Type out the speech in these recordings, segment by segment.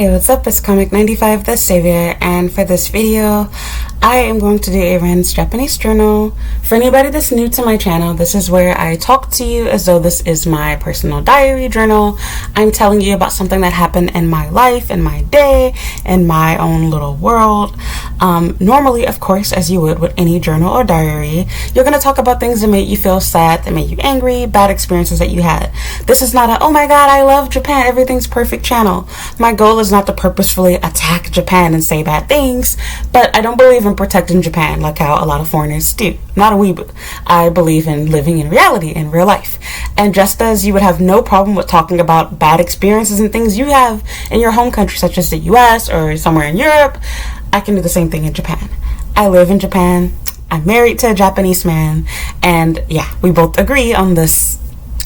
Hey, what's up? It's Comic 95 the Savior, and for this video, I am going to do Issarant's Japanese journal. For anybody that's new to my channel, this is where I talk to you as though this is my personal diary journal. I'm telling you about something that happened in my life, in my day, in my own little world. Normally, of course, as you would with any journal or diary, you're going to talk about things that make you feel sad, that make you angry, bad experiences that you had. This is not a, oh my god, I love Japan, everything's perfect channel. My goal is not to purposefully attack Japan and say bad things, but I don't believe in protecting Japan like how a lot of foreigners do. I'm not a weeboo. I believe in living in reality, in real life. And just as you would have no problem with talking about bad experiences and things you have in your home country, such as the US or somewhere in Europe, I can do the same thing in Japan. I live in Japan. I'm married to a Japanese man, and yeah, we both agree on this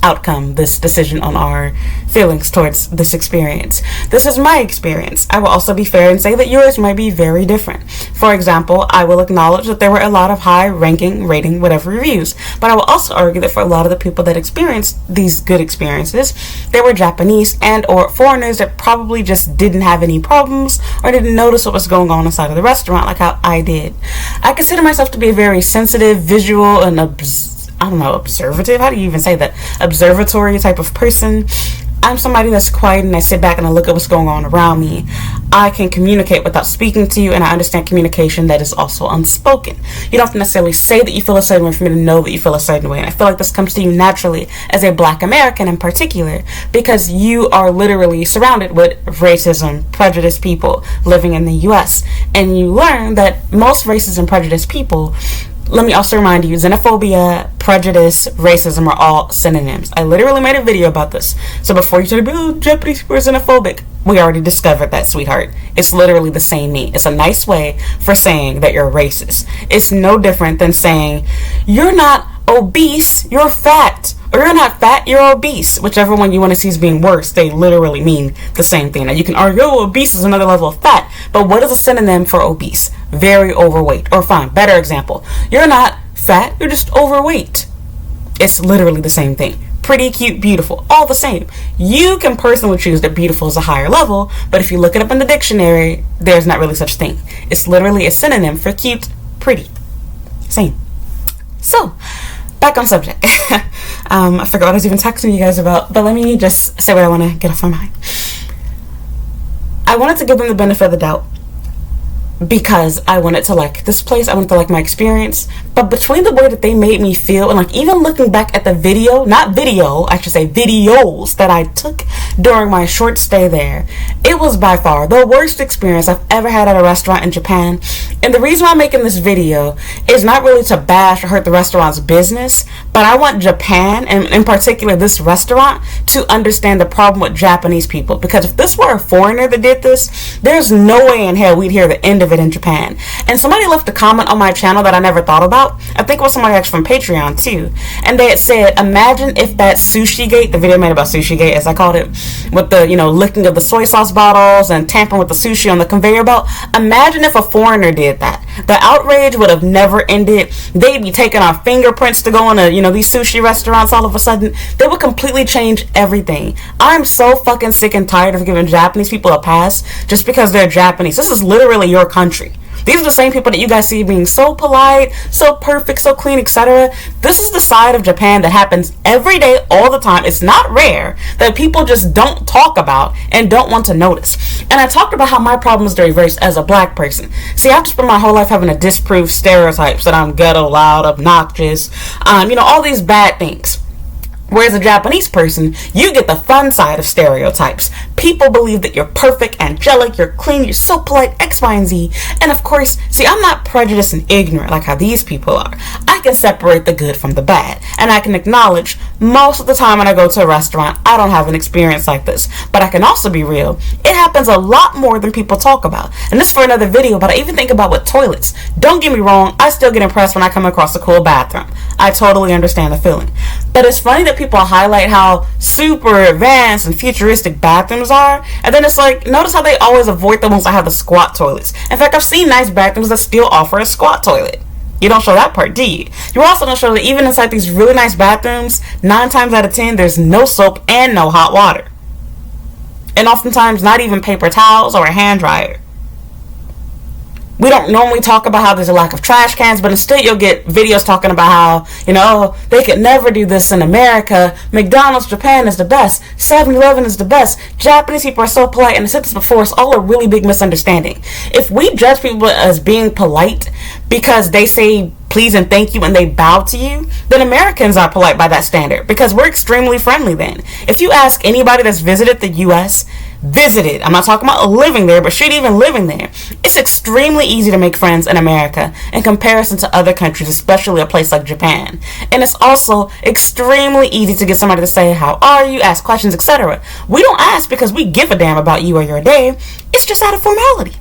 outcome, this decision on our feelings towards this experience. This is my experience. I will also be fair and say that yours might be very different. For example, I will acknowledge that there were a lot of high ranking, rating, whatever reviews, but I will also argue that for a lot of the people that experienced these good experiences, they were Japanese and or foreigners that probably just didn't have any problems or didn't notice what was going on inside of the restaurant like how I did. I consider myself to be a very sensitive, visual, and observative? How do you even say that? Observatory type of person. I'm somebody that's quiet and I sit back and I look at what's going on around me. I can communicate without speaking to you, and I understand communication that is also unspoken. You don't have to necessarily say that you feel a certain way for me to know that you feel a certain way, and I feel like this comes to you naturally as a Black American in particular, because you are literally surrounded with racism, prejudiced people living in the US, and you learn that most racist and prejudiced people, let me also remind you, xenophobia, prejudice, racism are all synonyms. I literally made a video about this. So before you say, oh, Japanese people are xenophobic, we already discovered that, sweetheart. It's literally the same meaning. It's a nice way for saying that you're racist. It's no different than saying, you're not obese, you're fat. Or you're not fat, you're obese. Whichever one you want to see as being worse, they literally mean the same thing. Now you can argue, oh, obese is another level of fat, but what is a synonym for obese? Very overweight. Or fine, better example. You're not fat, you're just overweight. It's literally the same thing. Pretty, cute, beautiful, all the same. You can personally choose that beautiful is a higher level, but if you look it up in the dictionary, there's not really such thing. It's literally a synonym for cute, pretty. Same. So, back on subject. I forgot what I was even texting you guys about, but let me just say what I want to get off my mind. I wanted to give them the benefit of the doubt because I wanted to like this place, I wanted to like my experience, but between the way that they made me feel and like even looking back at the videos that I took during my short stay there, it was by far the worst experience I've ever had at a restaurant in Japan. And the reason why I'm making this video is not really to bash or hurt the restaurant's business, but I want Japan, and in particular this restaurant, to understand the problem with Japanese people. Because if this were a foreigner that did this, there's no way in hell we'd hear the end of it in Japan. And somebody left a comment on my channel that I never thought about. I think it was somebody actually from Patreon too. And they had said, imagine if that sushi gate, the video made about sushi gate as I called it, with the, licking of the soy sauce bottles and tampering with the sushi on the conveyor belt. Imagine if a foreigner did that. The outrage would have never ended. They'd be taking our fingerprints to go into, these sushi restaurants all of a sudden. They would completely change everything. I'm so fucking sick and tired of giving Japanese people a pass just because they're Japanese. This is literally your country. These are the same people that you guys see being so polite, so perfect, so clean, etc. This is the side of Japan that happens every day, all the time. It's not rare that people just don't talk about and don't want to notice. And I talked about how my problem is the reverse as a Black person. See, I've spent my whole life having to disprove stereotypes that I'm ghetto, loud, obnoxious, all these bad things. Whereas a Japanese person, you get the fun side of stereotypes. People believe that you're perfect, angelic, you're clean, you're so polite, X, Y, and Z. And of course, see, I'm not prejudiced and ignorant like how these people are. I can separate the good from the bad. And I can acknowledge most of the time when I go to a restaurant, I don't have an experience like this. But I can also be real. It happens a lot more than people talk about. And this is for another video, but I even think about with toilets. Don't get me wrong, I still get impressed when I come across a cool bathroom. I totally understand the feeling. But it's funny that people highlight how super advanced and futuristic bathrooms are, and then it's like, notice how they always avoid the ones that have the squat toilets. In fact, I've seen nice bathrooms that still offer a squat toilet. You don't show that part, do you? You also don't show that even inside these really nice bathrooms, 9 times out of 10, there's no soap and no hot water. And oftentimes not even paper towels or a hand dryer. We don't normally talk about how there's a lack of trash cans, but instead you'll get videos talking about how, they could never do this in America. McDonald's Japan is the best. 7-Eleven is the best. Japanese people are so polite, and I said this before, it's all a really big misunderstanding. If we judge people as being polite because they say please and thank you and they bow to you, then Americans are polite by that standard, because we're extremely friendly then. If you ask anybody that's visited the U.S., I'm not talking about living there, but shit, even living there, it's extremely easy to make friends in America in comparison to other countries, especially a place like Japan. And it's also extremely easy to get somebody to say, how are you, ask questions, etc. We don't ask because we give a damn about you or your day. It's just out of formality.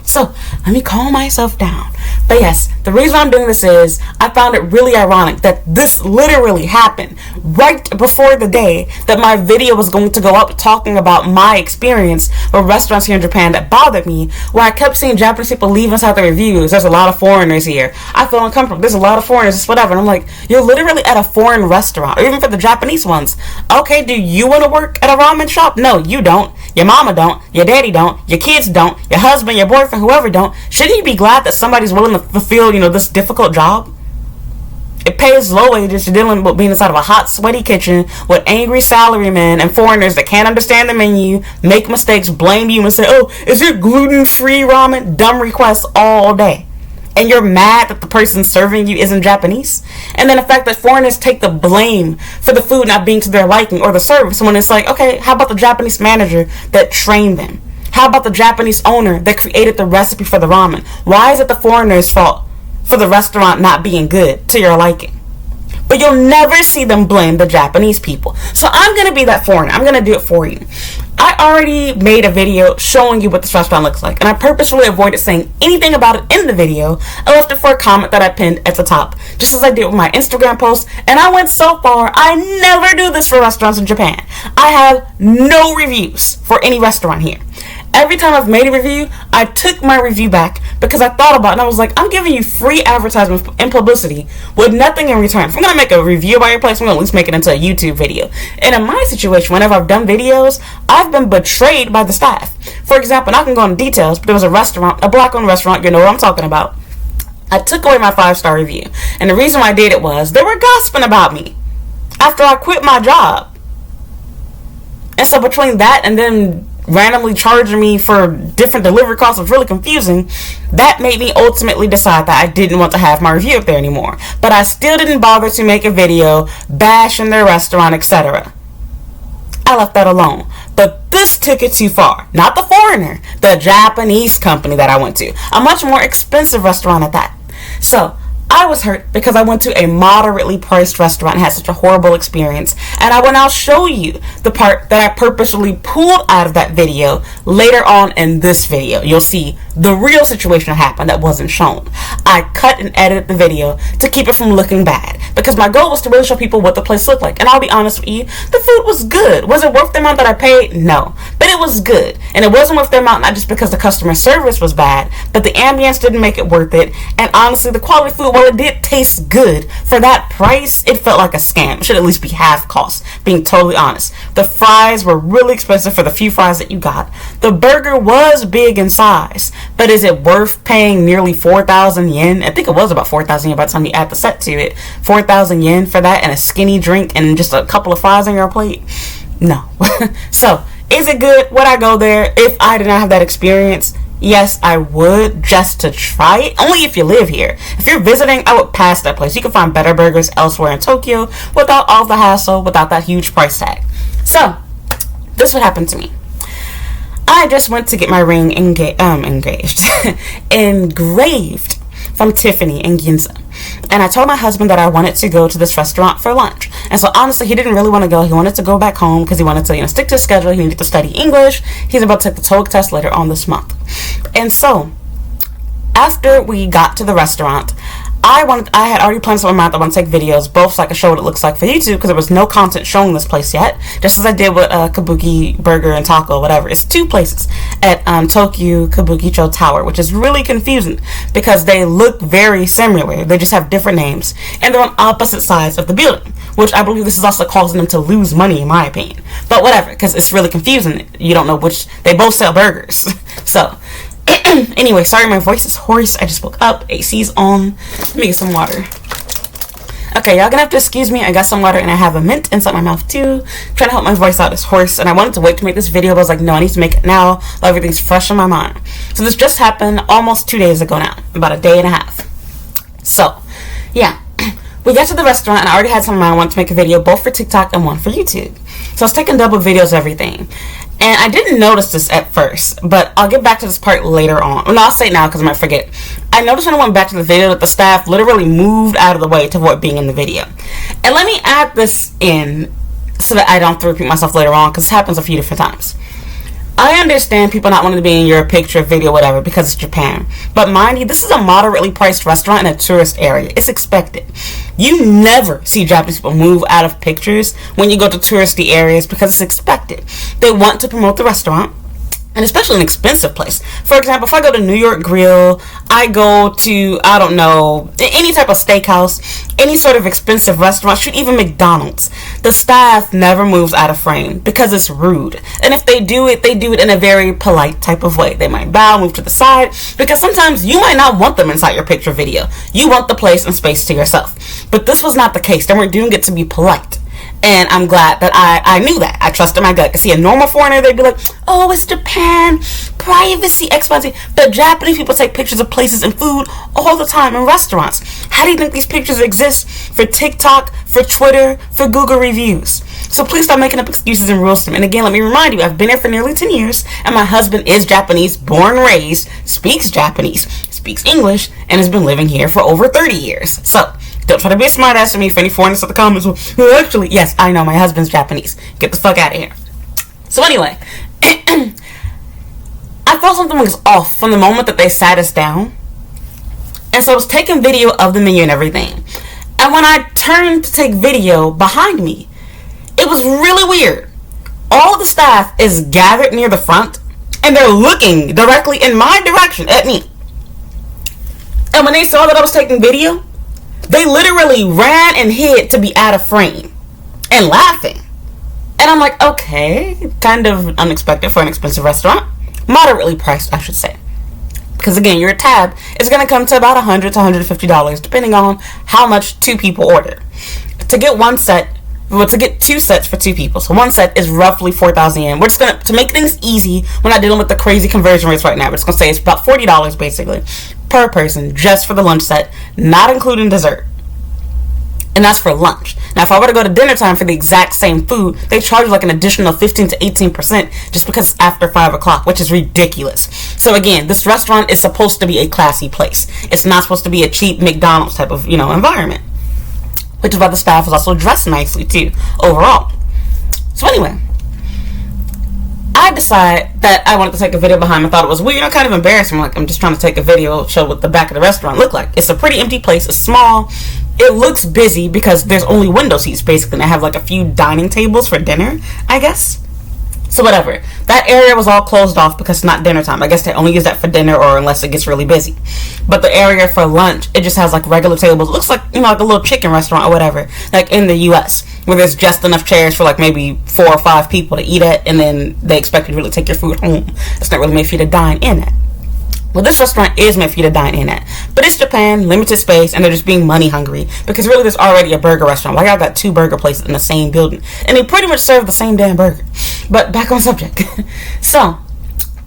So let me calm myself down. But yes, the reason I'm doing this is I found it really ironic that this literally happened right before the day that my video was going to go up, talking about my experience with restaurants here in Japan that bothered me, where I kept seeing Japanese people leave inside the reviews. There's a lot of foreigners here. I feel uncomfortable. There's a lot of foreigners. It's whatever. And I'm like, you're literally at a foreign restaurant, or even for the Japanese ones. Okay, do you want to work at a ramen shop? No, you don't. Your mama don't. Your daddy don't. Your kids don't. Your husband, your boyfriend, whoever don't. Shouldn't you be glad that somebody's willing to fulfill, this difficult job? It pays low wages. You're dealing with being inside of a hot, sweaty kitchen with angry salarymen and foreigners that can't understand the menu, make mistakes, blame you, and say, oh, is it gluten-free ramen? Dumb requests all day. And you're mad that the person serving you isn't Japanese? And then the fact that foreigners take the blame for the food not being to their liking, or the service, when it's like, okay, how about the Japanese manager that trained them? How about the Japanese owner that created the recipe for the ramen? Why is it the foreigner's fault for the restaurant not being good to your liking? But you'll never see them blame the Japanese people. So I'm going to be that foreigner. I'm going to do it for you. I already made a video showing you what this restaurant looks like, and I purposefully avoided saying anything about it in the video. I left it for a comment that I pinned at the top, just as I did with my Instagram post, and I went so far, I never do this for restaurants in Japan. I have no reviews for any restaurant here. Every time I've made a review, I took my review back because I thought about it and I was like, I'm giving you free advertisement and publicity with nothing in return. If I'm going to make a review about your place, I'm going to at least make it into a YouTube video. And in my situation, whenever I've done videos, I've been betrayed by the staff. For example, and I can go into details, but there was a restaurant, a black-owned restaurant, you know what I'm talking about. I took away my 5-star review. And the reason why I did it was they were gossiping about me after I quit my job. And so between that and then randomly charging me for different delivery costs was really confusing. That made me ultimately decide that I didn't want to have my review up there anymore. But I still didn't bother to make a video bashing their restaurant, etc. I left that alone. But this took it too far. Not the foreigner, the Japanese company that I went to. A much more expensive restaurant at that. So I was hurt because I went to a moderately priced restaurant and had such a horrible experience. And I will now show you the part that I purposely pulled out of that video later on in this video. You'll see the real situation that happened that wasn't shown. I cut and edited the video to keep it from looking bad because my goal was to really show people what the place looked like. And I'll be honest with you, the food was good. Was it worth the amount that I paid? No. But it was good. And it wasn't worth the amount not just because the customer service was bad, but the ambience didn't make it worth it. And honestly, the quality of food, while it did taste good, for that price, it felt like a scam. It should at least be half cost, being totally honest. The fries were really expensive for the few fries that you got. The burger was big in size, but is it worth paying nearly 4,000 yen? I think it was about 4,000 yen by the time you add the set to it. 4,000 yen for that and a skinny drink and just a couple of fries on your plate? No. So, is it good? Would I go there if I did not have that experience? Yes, I would, just to try it. Only if you live here. If you're visiting, I would pass that place. You can find better burgers elsewhere in Tokyo without all the hassle, without that huge price tag. So, this would happen to me. I just went to get my ring engraved from Tiffany in Ginza. And I told my husband that I wanted to go to this restaurant for lunch. And so honestly, he didn't really want to go. He wanted to go back home because he wanted to, stick to his schedule. He needed to study English. He's about to take the TOEIC test later on this month. And so after we got to the restaurant, I had already planned some amount. I want to take videos, both so I could show what it looks like for YouTube, because there was no content showing this place yet. Just as I did with Kabuki Burger and Taco, whatever. It's two places at Tokyo Kabukicho Tower, which is really confusing because they look very similar. They just have different names, and they're on opposite sides of the building, which I believe this is also causing them to lose money, in my opinion. But whatever, because it's really confusing. You don't know which. They both sell burgers. So, anyway, sorry my voice is hoarse. I just woke up. AC's on. Let me get some water. Okay, y'all gonna have to excuse me. I got some water and I have a mint inside my mouth too. I'm trying to help my voice out. It's hoarse, and I wanted to wait to make this video, but I was like, no, I need to make it now while everything's fresh in my mind. So this just happened almost 2 days ago now, about a day and a half. So, yeah. We got to the restaurant and I already had some in mind. I wanted to make a video both for TikTok and one for YouTube. So I was taking double videos of everything. And I didn't notice this at first, but I'll get back to this part later on. Well, no, I'll say it now because I might forget. I noticed when I went back to the video that the staff literally moved out of the way to avoid being in the video. And let me add this in so that I don't have to repeat myself later on, because this happens a few different times. I understand people not wanting to be in your picture, video, whatever, because it's Japan. But mind you, this is a moderately priced restaurant in a tourist area. It's expected. You never see Japanese people move out of pictures when you go to touristy areas because it's expected. They want to promote the restaurant, and especially an expensive place. For example, if I go to New York Grill, I go to, I don't know, any type of steakhouse, any sort of expensive restaurant, shoot, even McDonald's, the staff never moves out of frame because it's rude. And if they do it in a very polite type of way. They might bow, move to the side, because sometimes you might not want them inside your picture video. You want the place and space to yourself. But this was not the case. They weren't doing it to be polite. And I'm glad that I knew that. I trusted my gut. See, a normal foreigner, they'd be like, oh, it's Japan, privacy, XYZ. But Japanese people take pictures of places and food all the time in restaurants. How do you think these pictures exist? For TikTok, for Twitter, for Google reviews. So please stop making up excuses and rules to me. And again, let me remind you, I've been here for nearly 10 years, and my husband is Japanese, born, raised, speaks Japanese, speaks English, and has been living here for over 30 years. So don't try to be a smart ass to me. If any foreigners in the comments will actually, yes, I know, my husband's Japanese. Get the fuck out of here. So anyway, I felt something was off from the moment that they sat us down. And so I was taking video of the menu and everything. And when I turned to take video behind me, it was really weird. All of the staff is gathered near the front, and they're looking directly in my direction at me. And when they saw that I was taking video, they literally ran and hid to be out of frame and laughing. And I'm like, okay, kind of unexpected for an expensive restaurant. Moderately priced, I should say. Because again, your tab is going to come to about $100 to $150, depending on how much two people order. To get one set, well, to get two sets for two people. So one set is roughly 4,000 yen. We're just going to make things easy, we're not dealing with the crazy conversion rates right now. We're just going to say it's about $40 basically per person just for the lunch set, not including dessert. And that's for lunch. Now, if I were to go to dinner time for the exact same food, they charge like an additional 15 to 18% just because it's after 5 o'clock, which is ridiculous. So again, this restaurant is supposed to be a classy place. It's not supposed to be a cheap McDonald's type of, environment. Which is why the staff is also dressed nicely too, overall. So anyway, I decided that I wanted to take a video behind me. I thought it was weird. I'm kind of embarrassing. Like, I'm just trying to take a video, show what the back of the restaurant looked like. It's a pretty empty place. It's small. It looks busy because there's only window seats, basically. And they have like a few dining tables for dinner, I guess. So whatever. That area was all closed off because it's not dinner time. I guess they only use that for dinner or unless it gets really busy. But the area for lunch, it just has like regular tables. It looks like, like a little chicken restaurant or whatever. Like in the US, where there's just enough chairs for like maybe 4 or 5 people to eat at, and then they expect you to really take your food home. It's not really made for you to dine in at. Well, this restaurant is meant for you to dine in at. But it's Japan, limited space, and they're just being money hungry. Because really, there's already a burger restaurant. Why y'all got 2 burger places in the same building? And they pretty much serve the same damn burger. But back on subject. So,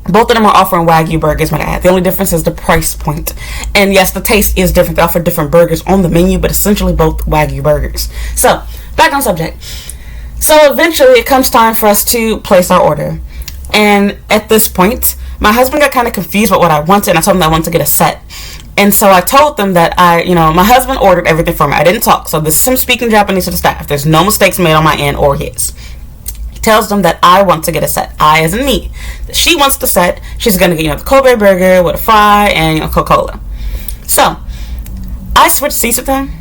both of them are offering Wagyu burgers, might I add. The only difference is the price point. And yes, the taste is different. They offer different burgers on the menu, but essentially both Wagyu burgers. So, back on subject. So, eventually, it comes time for us to place our order. And at this point, my husband got kind of confused about what I wanted, and I told him that I wanted to get a set. And so I told them that my husband ordered everything for me. I didn't talk, so this is him speaking Japanese to the staff. There's no mistakes made on my end or his. He tells them that I want to get a set. I, as in me. That she wants the set. She's going to get, the Kobe burger with a fry and, Coca-Cola. So, I switched seats with them.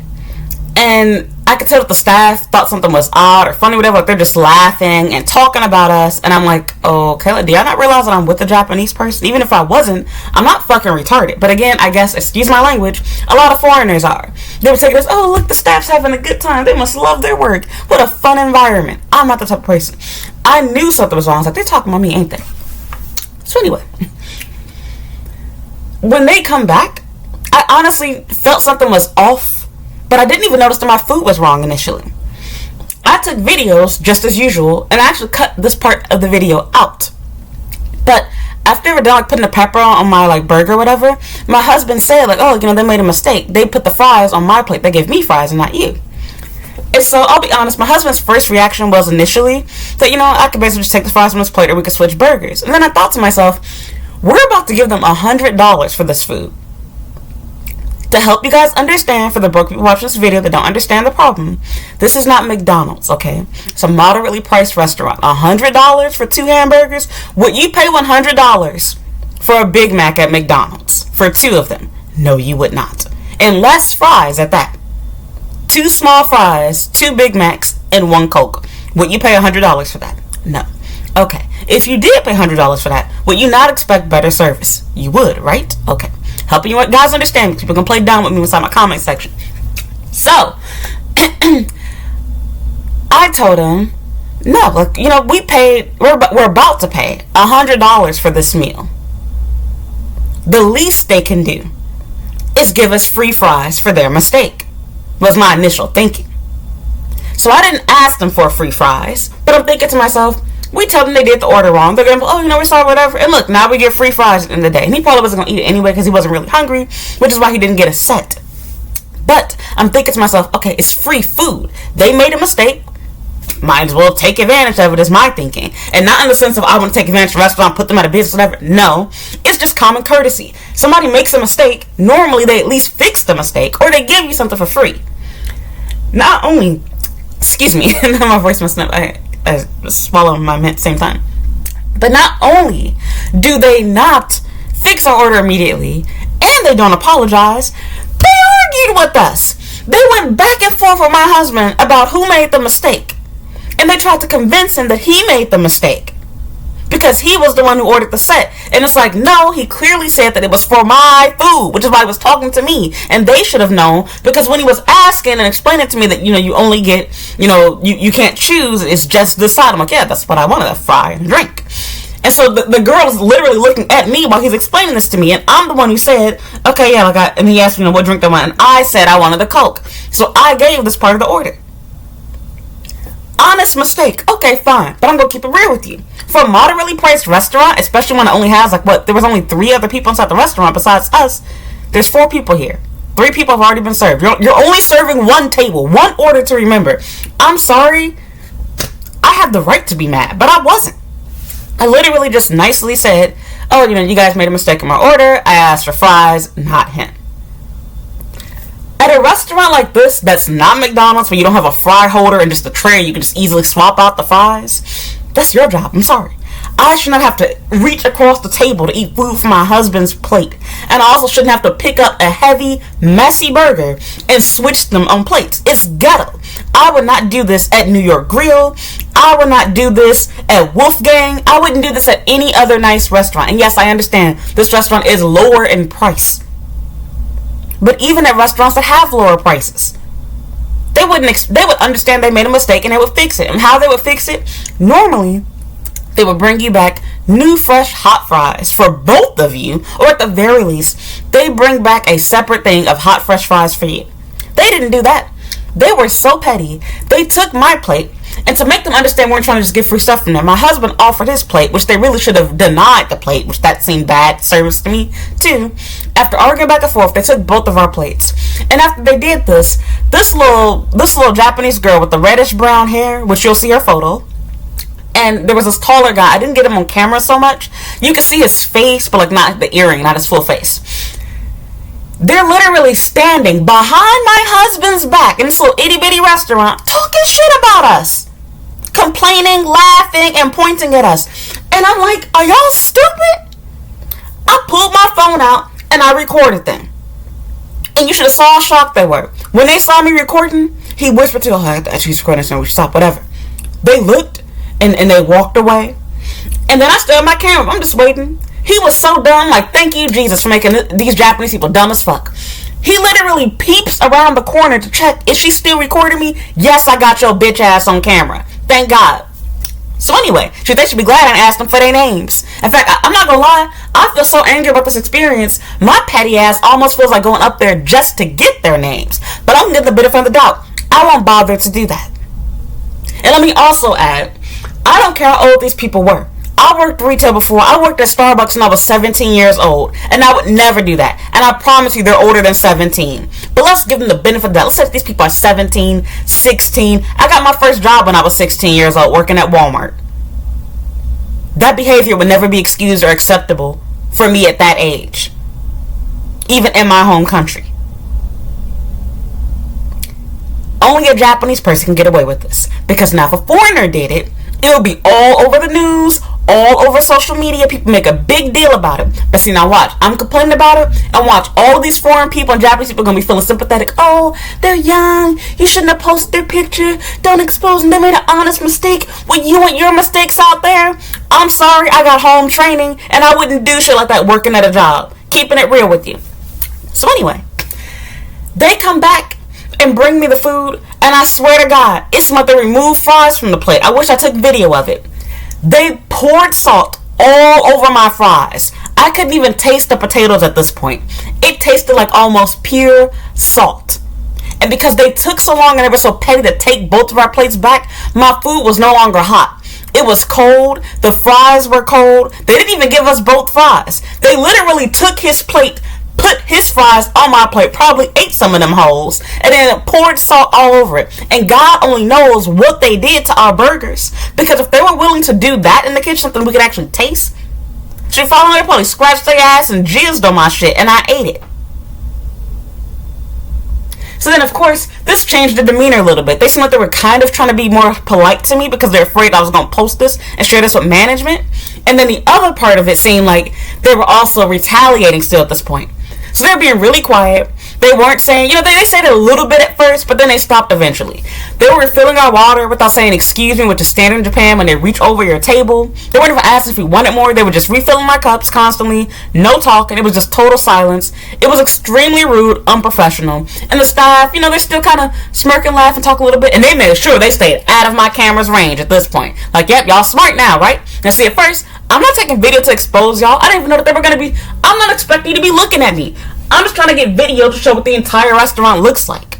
And I could tell that the staff thought something was odd or funny, whatever. Like, they're just laughing and talking about us. And I'm like, okay, like, do y'all not realize that I'm with a Japanese person? Even if I wasn't, I'm not fucking retarded. But again, I guess, excuse my language, a lot of foreigners are. They would take this, oh, look, the staff's having a good time. They must love their work. What a fun environment. I'm not the type of person. I knew something was wrong. I was like, they're talking about me, ain't they? So anyway, when they come back, I honestly felt something was off, but I didn't even notice that my food was wrong initially. I took videos just as usual, and I actually cut this part of the video out. But after we're done, like, putting the pepper on my, like, burger or whatever, my husband said, like, oh, you know, they made a mistake. They put the fries on my plate. They gave me fries and not you. And so, I'll be honest, my husband's first reaction was initially that, you know, I could basically just take the fries from his plate or we could switch burgers. And then I thought to myself, we're about to give them $100 for this food. To help you guys understand, for the broke people watching this video that don't understand the problem, this is not McDonald's, okay? It's a moderately priced restaurant. $100 for 2 hamburgers? Would you pay $100 for a Big Mac at McDonald's? For 2 of them? No, you would not. And less fries at that. 2 small fries, 2 Big Macs, and 1 Coke. Would you pay $100 for that? No. Okay. If you did pay $100 for that, would you not expect better service? You would, right? Okay. Helping you guys understand. People can play down with me inside my comment section. So, I told him, no, like, you know, we're about to pay $100 for this meal. The least they can do is give us free fries for their mistake, was my initial thinking. So I didn't ask them for free fries, but I'm thinking to myself, we tell them they did the order wrong. They're going to, oh, you know, we saw whatever. And look, now we get free fries at the end of the day. And he probably wasn't going to eat it anyway because he wasn't really hungry, which is why he didn't get a set. But I'm thinking to myself, okay, it's free food. They made a mistake. Might as well take advantage of it, is my thinking. And not in the sense of I want to take advantage of the restaurant, put them out of business, whatever. No, it's just common courtesy. Somebody makes a mistake. Normally, they at least fix the mistake or they give you something for free. Not only, excuse me, my voice must not, I swallow my mint at the same time. But not only do they not fix our order immediately, and they don't apologize, they argued with us. They went back and forth with my husband about who made the mistake. And they tried to convince him that he made the mistake because he was the one who ordered the set. And it's like, no, he clearly said that it was for my food, which is why he was talking to me. And they should have known, because when he was asking and explaining to me that, you know, you only get, you know, you can't choose, it's just this side. I'm like, yeah, that's what I wanted, a fry and drink. And so the girl is literally looking at me while he's explaining this to me. And I'm the one who said, okay, yeah, and he asked me, you know, what drink I want. And I said I wanted a Coke. So I gave this part of the order. Honest mistake. Okay, fine. But I'm going to keep it real with you. For a moderately priced restaurant, especially when it only has, there was only 3 other people inside the restaurant besides us. There's 4 people here. 3 people have already been served. You're only serving 1 table. 1 order to remember. I'm sorry. I have the right to be mad, but I wasn't. I literally just nicely said, oh, you know, you guys made a mistake in my order. I asked for fries, not him. At a restaurant like this, that's not McDonald's, where you don't have a fry holder and just a tray, you can just easily swap out the fries. That's your job. I'm sorry. I should not have to reach across the table to eat food from my husband's plate. And I also shouldn't have to pick up a heavy, messy burger and switch them on plates. It's ghetto. I would not do this at New York Grill. I would not do this at Wolfgang. I wouldn't do this at any other nice restaurant. And yes, I understand this restaurant is lower in price. But even at restaurants that have lower prices, they would understand they made a mistake and they would fix it. And how they would fix it? Normally, they would bring you back new, fresh, hot fries for both of you. Or at the very least, they bring back a separate thing of hot, fresh fries for you. They didn't do that. They were so petty. They took my plate, and to make them understand we weren't trying to just get free stuff from them, my husband offered his plate, which they really should have denied the plate, which that seemed bad service to me too. After arguing back and forth, they took both of our plates. And after they did this little Japanese girl with the reddish brown hair, which you'll see her photo, and there was this taller guy. I didn't get him on camera so much. You could see his face, but like not the earring, not his full face. They're literally standing behind my husband's back in this little itty-bitty restaurant talking shit about us. Complaining, laughing, and pointing at us. And I'm like, are y'all stupid? I pulled my phone out and I recorded them. And you should have saw how shocked they were. When they saw me recording, He whispered to her, she's recording, so we stop, whatever. They looked, and they walked away. And then I stood on my camera. I'm just waiting. He was so dumb. Like, thank you, Jesus, for making these Japanese people dumb as fuck. He literally peeps around the corner to check, is she still recording me? Yes, I got your bitch ass on camera. Thank God. So anyway, they should be glad I asked them for their names. In fact, I'm not gonna lie, I feel so angry about this experience, my petty ass almost feels like going up there just to get their names. But I'm getting the benefit of the doubt. I won't bother to do that. And let me also add, I don't care how old these people were. I worked retail before. I worked at Starbucks when I was 17 years old. And I would never do that. And I promise you they're older than 17. But let's give them the benefit of that. Let's say if these people are 17, 16. I got my first job when I was 16 years old working at Walmart. That behavior would never be excused or acceptable for me at that age. Even in my home country. Only a Japanese person can get away with this. Because now if a foreigner did it, it would be all over the news, all over social media. People make a big deal about it. But see, now watch. I'm complaining about it, and watch. All these foreign people and Japanese people are going to be feeling sympathetic. Oh, they're young. You shouldn't have posted their picture. Don't expose them. They made an honest mistake. Well, you want your mistakes out there? I'm sorry. I got home training, and I wouldn't do shit like that working at a job. Keeping it real with you. So anyway, they come back and bring me the food, and I swear to God, it's like they removed fries from the plate. I wish I took video of it. They poured salt all over my fries. I couldn't even taste the potatoes at this point. It tasted like almost pure salt. And because they took so long and they were so petty to take both of our plates back, my food was no longer hot. It was cold. The fries were cold. They didn't even give us both fries. They literally took his plate, put his fries on my plate, probably ate some of them holes, and then poured salt all over it. And God only knows what they did to our burgers. Because if they were willing to do that in the kitchen, something we could actually taste, she followed me, probably scratched their ass and jizzed on my shit, and I ate it. So then, of course, this changed the demeanor a little bit. They seemed like they were kind of trying to be more polite to me because they're afraid I was going to post this and share this with management. And then the other part of it seemed like they were also retaliating still at this point. So they were being really quiet. They weren't saying, they said it a little bit at first, but then they stopped eventually. They were refilling our water without saying excuse me, which is standard in Japan when they reach over your table. They weren't even asking if we wanted more. They were just refilling my cups constantly. No talking. It was just total silence. It was extremely rude, unprofessional. And the staff, they're still kind of smirking, laugh, and talk a little bit. And they made sure they stayed out of my camera's range at this point. Like, yep, y'all smart now, right? Now see, at first, I'm not taking video to expose y'all. I didn't even know that they were going to be. I'm not expecting you to be looking at me. I'm just trying to get video to show what the entire restaurant looks like.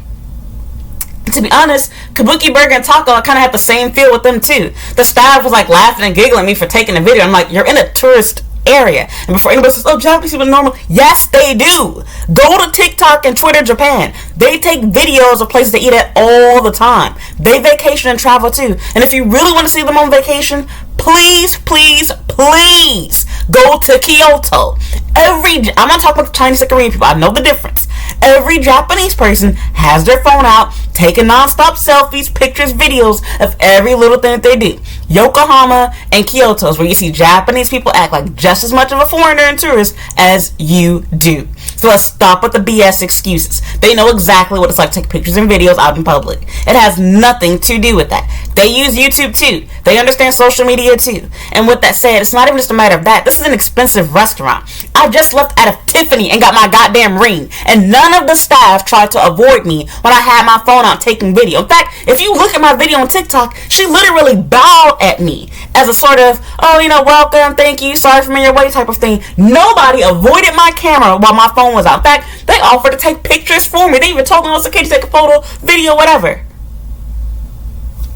And to be honest, Kabuki Burger and Taco, I kind of had the same feel with them too. The staff was like laughing and giggling at me for taking the video. I'm like, you're in a tourist area. And before anybody says, oh, Japanese people are normal. Yes, they do. Go to TikTok and Twitter Japan. They take videos of places they eat at all the time. They vacation and travel too. And if you really want to see them on vacation, please, please, please go to Kyoto. I'm not talking about the Chinese and Korean people. I know the difference. Every Japanese person has their phone out, taking non-stop selfies, pictures, videos of every little thing that they do. Yokohama and Kyoto is where you see Japanese people act like just as much of a foreigner and tourist as you do. So let's stop with the BS excuses. They know exactly what it's like to take pictures and videos out in public. It has nothing to do with that. They use YouTube too. They understand social media too. And with that said, it's not even just a matter of that. This is an expensive restaurant. I just left out of Tiffany and got my goddamn ring. And none of the staff tried to avoid me when I had my phone out taking video. In fact, if you look at my video on TikTok, she literally bowed at me as a sort of, welcome, thank you, sorry for me your way type of thing. Nobody avoided my camera while my phone was out. In fact, they offered to take pictures for me. They even told me, it's okay to take a photo, video, whatever.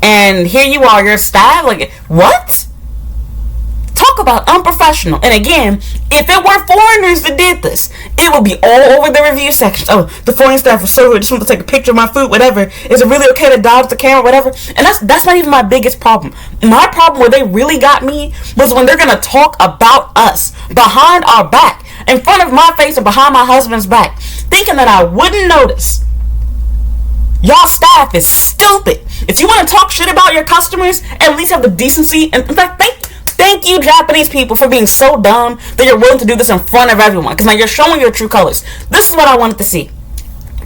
And here you are, your staff, like, what? Talk about unprofessional. And again, if it were foreigners that did this, it would be all over the review section. Oh, the foreign staff was so rude, just want to take a picture of my food, whatever. Is it really okay to dodge the camera, whatever? And that's not even my biggest problem. My problem where they really got me was when they're going to talk about us behind our back, in front of my face and behind my husband's back, thinking that I wouldn't notice. Y'all staff is stupid. If you want to talk shit about your customers, at least have the decency. And in fact, thank you, Japanese people, for being so dumb that you're willing to do this in front of everyone. Because now you're showing your true colors. This is what I wanted to see.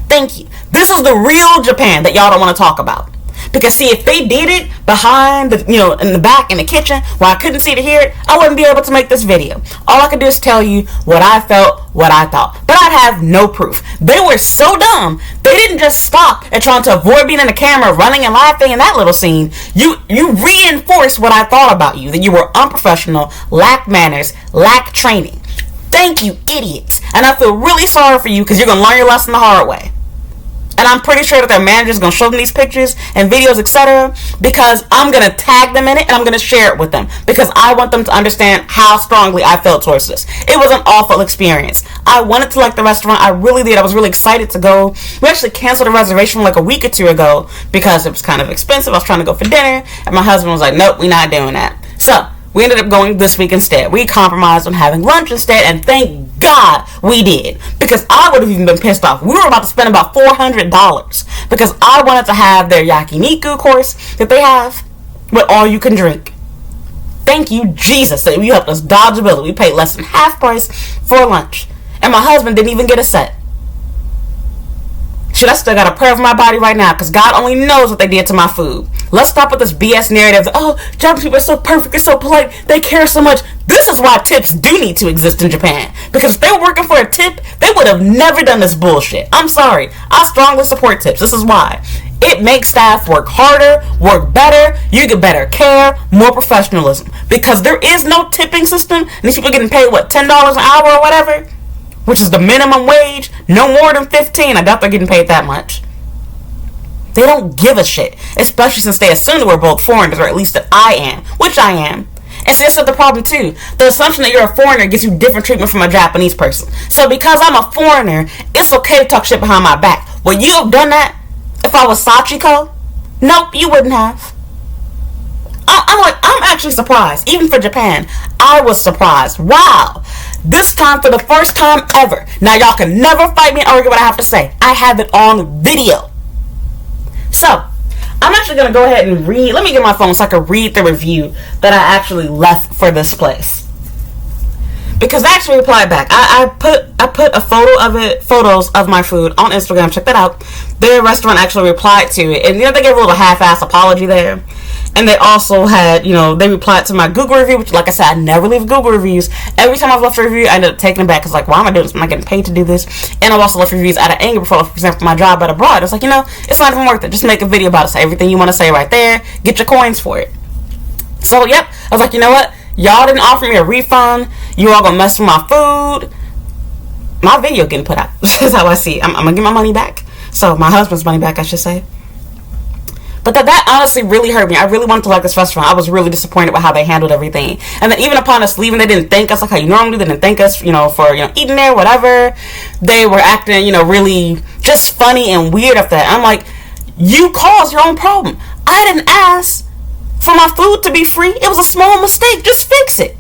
Thank you. This is the real Japan that y'all don't want to talk about. Because see, if they did it behind the, in the back in the kitchen where I couldn't see to hear it, I wouldn't be able to make this video. All I could do is tell you what I felt, what I thought. But I have no proof. They were so dumb. They didn't just stop at trying to avoid being in the camera, running and laughing in that little scene. You reinforced what I thought about you, that you were unprofessional, lack manners, lack training. Thank you, idiots. And I feel really sorry for you because you're going to learn your lesson the hard way. And I'm pretty sure that their manager's going to show them these pictures and videos, etc. because I'm going to tag them in it and I'm going to share it with them because I want them to understand how strongly I felt towards this. It was an awful experience. I wanted to like the restaurant. I really did. I was really excited to go. We actually canceled a reservation like a week or two ago because it was kind of expensive. I was trying to go for dinner and my husband was like, nope, we're not doing that. So we ended up going this week instead. We compromised on having lunch instead, and thank God we did. Because I would have even been pissed off. We were about to spend about $400 because I wanted to have their yakiniku course that they have with all you can drink. Thank you, Jesus, that you helped us dodge a bullet. We paid less than half price for lunch. And my husband didn't even get a set. Shit, I still got a prayer for my body right now because God only knows what they did to my food. Let's stop with this BS narrative that, oh, Japanese people are so perfect, they're so polite, they care so much. This is why tips do need to exist in Japan. Because if they were working for a tip, they would have never done this bullshit. I'm sorry. I strongly support tips. This is why. It makes staff work harder, work better, you get better care, more professionalism. Because there is no tipping system, and these people are getting paid, $10 an hour or whatever? Which is the minimum wage, no more than 15. I doubt they're getting paid that much. They don't give a shit, especially since they assume that we're both foreigners, or at least that I am, which I am. And see, that's the problem too. The assumption that you're a foreigner gives you different treatment from a Japanese person. So because I'm a foreigner, it's okay to talk shit behind my back. Would you have done that if I was Sachiko? Nope, you wouldn't have. I'm actually surprised. Even for Japan, I was surprised. Wow. This time, for the first time ever. Now, y'all can never fight me and argue what I have to say. I have it on video. So, I'm actually going to go ahead and read. Let me get my phone so I can read the review that I actually left for this place. Because I actually replied back. I put a photos of my food on Instagram. Check that out. Their restaurant actually replied to it. And, they gave a little half-ass apology there. And they also had, they replied to my Google review, which, like I said, I never leave Google reviews. Every time I've left a review, I ended up taking it back. It's like, why am I doing this? I'm not getting paid to do this. And I've also left reviews out of anger before, for example, my job at abroad. It's like, it's not even worth it. Just make a video about it. Say everything you want to say right there. Get your coins for it. So, yep. I was like, you know what? Y'all didn't offer me a refund. You all gonna mess with my food. My video getting put out. That's how I see it. I'm gonna get my money back. So, my husband's money back, I should say. But that honestly really hurt me. I really wanted to like this restaurant. I was really disappointed with how they handled everything. And then even upon us leaving, they didn't thank us like how you normally do. They didn't thank us, for, eating there, whatever. They were acting, really just funny and weird after that. I'm like, you caused your own problem. I didn't ask for my food to be free. It was a small mistake. Just fix it.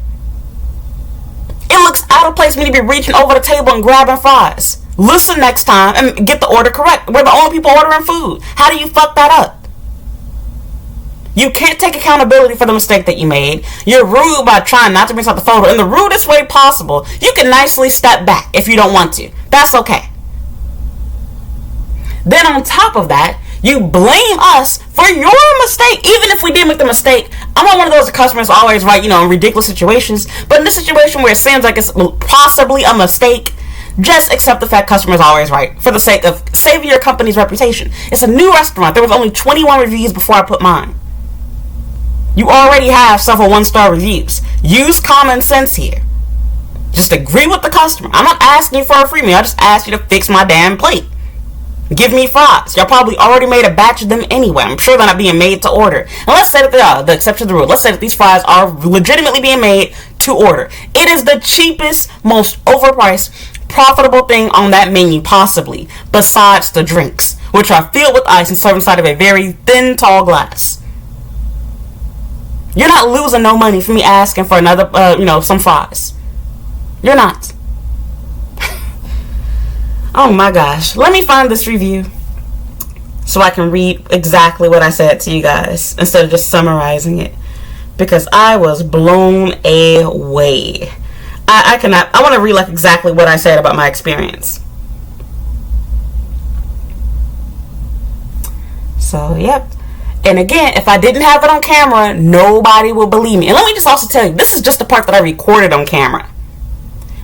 It looks out of place for me to be reaching over the table and grabbing fries. Listen next time and get the order correct. We're the only people ordering food. How do you fuck that up? You can't take accountability for the mistake that you made. You're rude by trying not to bring out the photo in the rudest way possible. You can nicely step back if you don't want to. That's okay. Then on top of that, you blame us for your mistake. Even if we did make the mistake, I'm not one of those customers always right, in ridiculous situations. But in this situation where it seems like it's possibly a mistake, just accept the fact customers are always right for the sake of saving your company's reputation. It's a new restaurant. There was only 21 reviews before I put mine. You already have several 1-star reviews. Use common sense here. Just agree with the customer. I'm not asking you for a free meal. I just asked you to fix my damn plate. Give me fries. Y'all probably already made a batch of them anyway. I'm sure they're not being made to order. And let's say that they are, the exception to the rule. Let's say that these fries are legitimately being made to order. It is the cheapest, most overpriced, profitable thing on that menu possibly, besides the drinks, which are filled with ice and served inside of a very thin, tall glass. You're not losing no money for me asking for another, some fries. You're not. Oh my gosh. Let me find this review so I can read exactly what I said to you guys instead of just summarizing it. Because I was blown away. I want to read exactly what I said about my experience. So, yep. And again, if I didn't have it on camera, nobody will believe me. And let me just also tell you, this is just the part that I recorded on camera.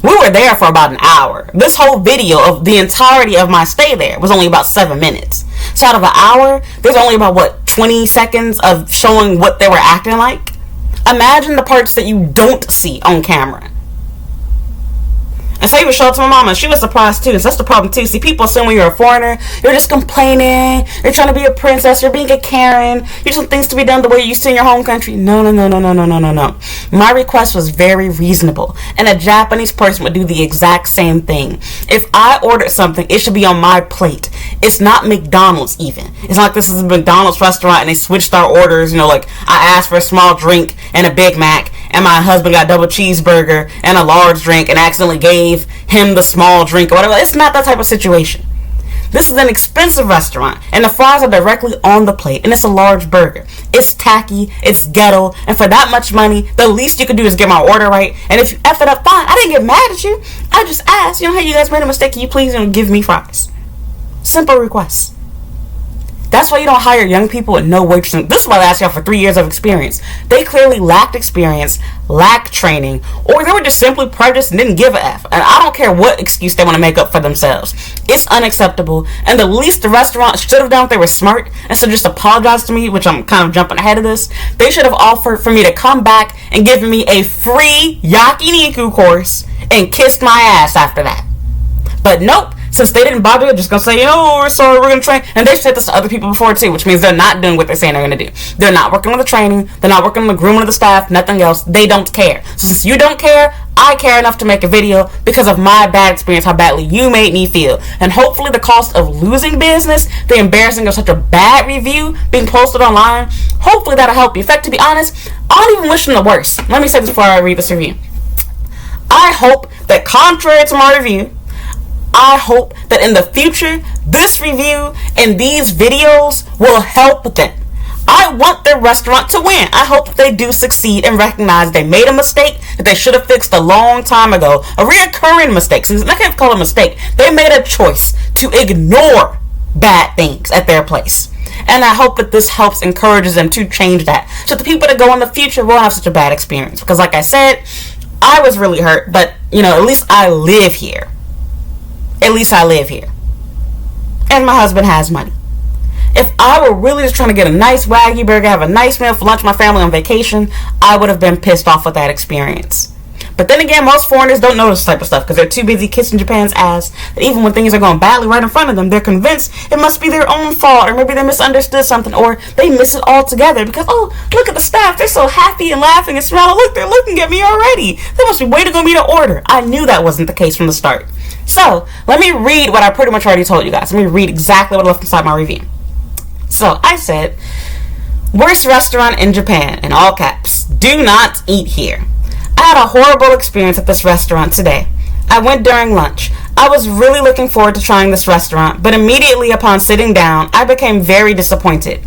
We were there for about an hour. This whole video of the entirety of my stay there was only about 7 minutes. So out of an hour, there's only about, 20 seconds of showing what they were acting like? Imagine the parts that you don't see on camera. And so I even showed it to my mama. She was surprised too. So that's the problem too. See, people assume when you're a foreigner, you're just complaining. You're trying to be a princess. You're being a Karen. You just want things to be done the way you used to in your home country. No. My request was very reasonable. And a Japanese person would do the exact same thing. If I ordered something, it should be on my plate. It's not McDonald's even. It's not like this is a McDonald's restaurant and they switched our orders. Like I asked for a small drink and a Big Mac, and my husband got a double cheeseburger and a large drink and accidentally gave him the small drink or whatever. It's not that type of situation. This is an expensive restaurant, and the fries are directly on the plate, and it's a large burger. It's tacky, it's ghetto, and for that much money, the least you could do is get my order right. And if you F it up, fine. I didn't get mad at you. I just asked, hey, you guys made a mistake. Can you please give me fries? Simple request. That's why you don't hire young people with no waitressing. This is why I asked y'all for 3 years of experience. They clearly lacked experience, lacked training, or they were just simply prejudiced and didn't give a F. And I don't care what excuse they want to make up for themselves. It's unacceptable. And the least the restaurant should have done if they were smart, instead of just apologize to me, which I'm kind of jumping ahead of this, they should have offered for me to come back and give me a free yakiniku course and kissed my ass after that. But nope. Since they didn't bother, they're just going to say, we're sorry, we're going to train. And they've said this to other people before, too, which means they're not doing what they're saying they're going to do. They're not working on the training. They're not working on the grooming of the staff. Nothing else. They don't care. So since you don't care, I care enough to make a video because of my bad experience, how badly you made me feel. And hopefully the cost of losing business, the embarrassing of such a bad review being posted online, hopefully that'll help you. In fact, to be honest, I don't even wish them the worst. Let me say this before I read this review. I hope that contrary to my review, I hope that in the future, this review and these videos will help them. I want their restaurant to win. I hope that they do succeed and recognize they made a mistake that they should have fixed a long time ago. A reoccurring mistake. So I can't call it a mistake. They made a choice to ignore bad things at their place. And I hope that this helps encourages them to change that. So the people that go in the future won't have such a bad experience. Because like I said, I was really hurt. But, at least I live here. At least I live here. And my husband has money. If I were really just trying to get a nice Wagyu burger, have a nice meal for lunch with my family on vacation, I would have been pissed off with that experience. But then again, most foreigners don't know this type of stuff because they're too busy kissing Japan's ass that even when things are going badly right in front of them, they're convinced it must be their own fault, or maybe they misunderstood something, or they miss it altogether because, look at the staff, they're so happy and laughing and smiling. Look, they're looking at me already. They must be waiting on me to order. I knew that wasn't the case from the start. So, let me read what I pretty much already told you guys. Let me read exactly what I left inside my review. So, I said, worst restaurant in Japan, in all caps. Do not eat here. I had a horrible experience at this restaurant today. I went during lunch. I was really looking forward to trying this restaurant, but immediately upon sitting down, I became very disappointed.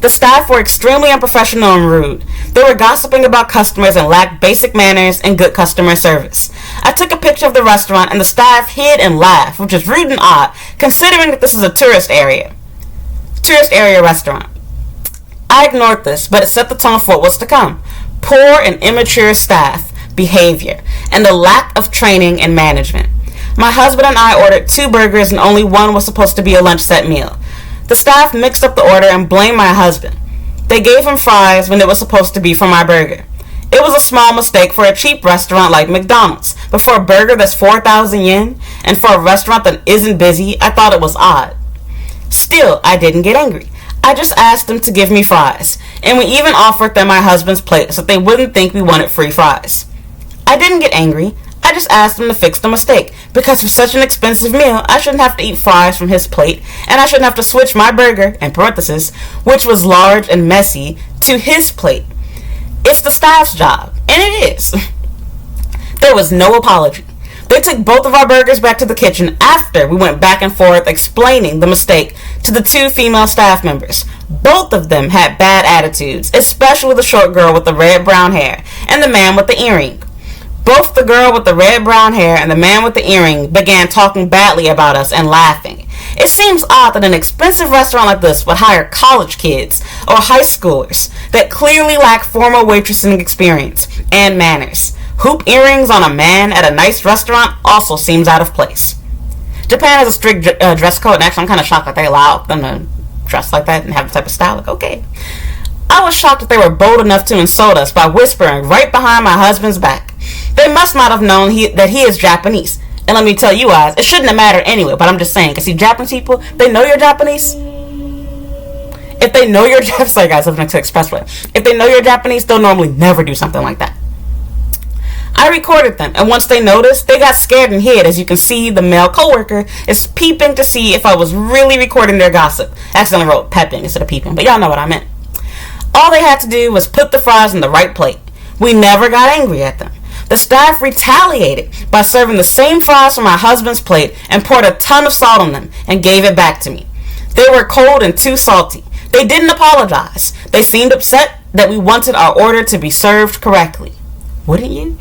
The staff were extremely unprofessional and rude. They were gossiping about customers and lacked basic manners and good customer service. I took a picture of the restaurant and the staff hid and laughed, which is rude and odd, considering that this is a tourist area restaurant. I ignored this, but it set the tone for what was to come. Poor and immature staff behavior and the lack of training and management. My husband and I ordered 2 burgers and only one was supposed to be a lunch set meal. The staff mixed up the order and blamed my husband. They gave him fries when it was supposed to be for my burger. It was a small mistake for a cheap restaurant like McDonald's, but for a burger that's 4,000 yen and for a restaurant that isn't busy, I thought it was odd. Still, I didn't get angry. I just asked them to give me fries, and we even offered them my husband's plate so they wouldn't think we wanted free fries. I didn't get angry. I just asked him to fix the mistake, because for such an expensive meal, I shouldn't have to eat fries from his plate, and I shouldn't have to switch my burger, in parentheses, which was large and messy, to his plate. It's the staff's job, and it is. There was no apology. They took both of our burgers back to the kitchen after we went back and forth explaining the mistake to the 2 female staff members. Both of them had bad attitudes, especially the short girl with the red-brown hair and the man with the earring. Both the girl with the red-brown hair and the man with the earring began talking badly about us and laughing. It seems odd that an expensive restaurant like this would hire college kids or high schoolers that clearly lack formal waitressing experience and manners. Hoop earrings on a man at a nice restaurant also seems out of place. Japan has a strict dress code, and actually I'm kind of shocked that they allow them to dress like that and have the type of style. Like, okay. I was shocked that they were bold enough to insult us by whispering right behind my husband's back. They must not have known that he is Japanese. And let me tell you guys, it shouldn't have mattered anyway, but I'm just saying, because see, Japanese people, they know you're Japanese. If they know you're Japanese, sorry guys, living next to Expressway. If they know you're Japanese, they'll normally never do something like that. I recorded them, and once they noticed, they got scared and hid. As you can see, the male coworker is peeping to see if I was really recording their gossip. I accidentally wrote pepping instead of peeping, but y'all know what I meant. All they had to do was put the fries in the right plate. We never got angry at them. The staff retaliated by serving the same fries from my husband's plate and poured a ton of salt on them and gave it back to me. They were cold and too salty. They didn't apologize. They seemed upset that we wanted our order to be served correctly. Wouldn't you?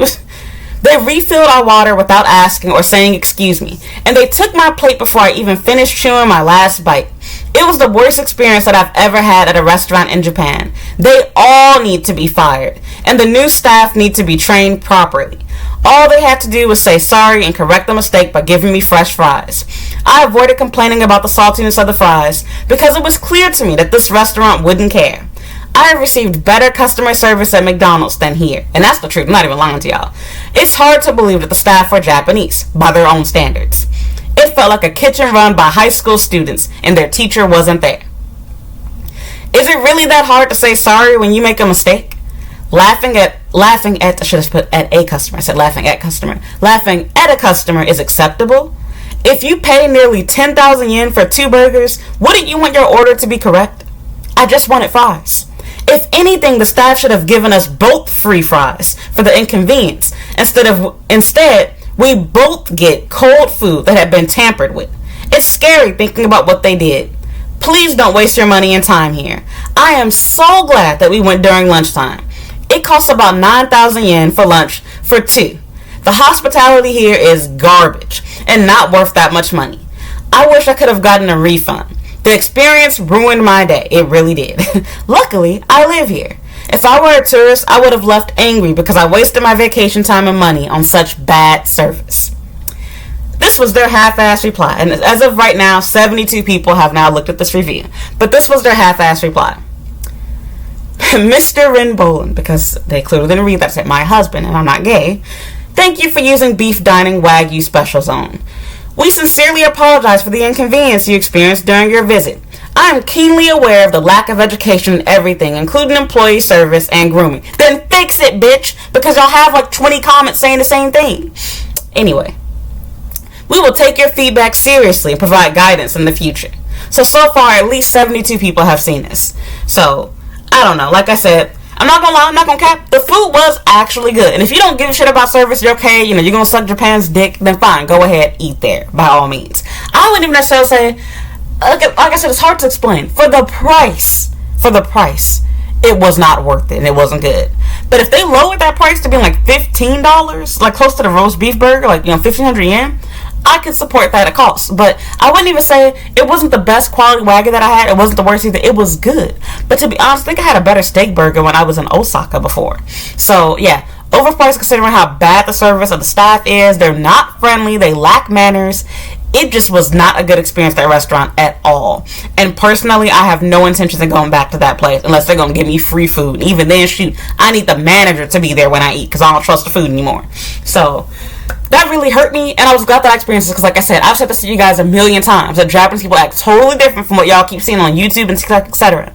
They refilled our water without asking or saying excuse me, and they took my plate before I even finished chewing my last bite. It was the worst experience that I've ever had at a restaurant in Japan. They all need to be fired, and the new staff need to be trained properly. All they had to do was say sorry and correct the mistake by giving me fresh fries. I avoided complaining about the saltiness of the fries because it was clear to me that this restaurant wouldn't care. I have received better customer service at McDonald's than here, and that's the truth. I'm not even lying to y'all. It's hard to believe that the staff were Japanese by their own standards. It felt like a kitchen run by high school students and their teacher wasn't there. Is it really that hard to say sorry when you make a mistake? Laughing at I should have put at a customer. I said laughing at customer. Laughing at a customer is acceptable. If you pay nearly 10,000 yen for 2 burgers, wouldn't you want your order to be correct? I just wanted fries. If anything, the staff should have given us both free fries for the inconvenience. Instead, we both get cold food that had been tampered with. It's scary thinking about what they did. Please don't waste your money and time here. I am so glad that we went during lunchtime. It costs about 9,000 yen for lunch for 2. The hospitality here is garbage and not worth that much money. I wish I could have gotten a refund. The experience ruined my day. It really did. Luckily, I live here. If I were a tourist, I would have left angry because I wasted my vacation time and money on such bad service. This was their half-ass reply. And as of right now, 72 people have now looked at this review. But this was their half-ass reply. Mr. Rinbolin, because they clearly didn't read that, said my husband, and I'm not gay. Thank you for using Beef Dining Wagyu Special Zone. We sincerely apologize for the inconvenience you experienced during your visit. I am keenly aware of the lack of education in everything, including employee service and grooming. Then fix it, bitch, because y'all have like 20 comments saying the same thing. Anyway, we will take your feedback seriously and provide guidance in the future. So far, at least 72 people have seen this. So, I don't know. Like I said, I'm not gonna lie, I'm not gonna cap. The food was actually good. And if you don't give a shit about service, you're okay, you're gonna suck Japan's dick, then fine, go ahead, eat there, by all means. I wouldn't even necessarily say, like I said, it's hard to explain. For the price, it was not worth it, and it wasn't good. But if they lowered that price to being like $15, like close to the roast beef burger, like, 1,500 yen, I could support that at cost. But I wouldn't even say it wasn't the best quality Wagyu that I had. It wasn't the worst either. It was good. But to be honest, I think I had a better steak burger when I was in Osaka before. So, yeah. Overpriced considering how bad the service of the staff is. They're not friendly. They lack manners. It just was not a good experience at that restaurant at all. And personally, I have no intentions of going back to that place unless they're going to give me free food. Even then, shoot, I need the manager to be there when I eat because I don't trust the food anymore. So, that really hurt me, and I was glad that I experienced this because, like I said, I've said this to you guys a million times that Japanese people act totally different from what y'all keep seeing on YouTube and TikTok, etc.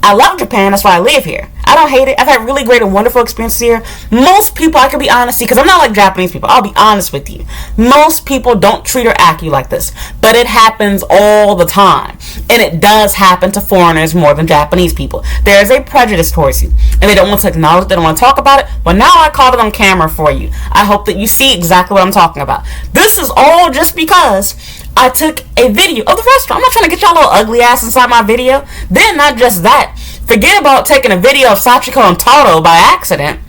I love Japan, that's why I live here. I don't hate it. I've had really great and wonderful experiences here. Most people, I can be honest, because I'm not like Japanese people. I'll be honest with you. Most people don't treat or act you like this, but it happens all the time, and it does happen to foreigners more than Japanese people. There is a prejudice towards you, and they don't want to acknowledge it. They don't want to talk about it. Well, now I called it on camera for you. I hope that you see exactly what I'm talking about. This is all just because I took a video of the restaurant. I'm not trying to get y'all little ugly ass inside my video. Then not just that. Forget about taking a video of Sachiko and Taro by accident.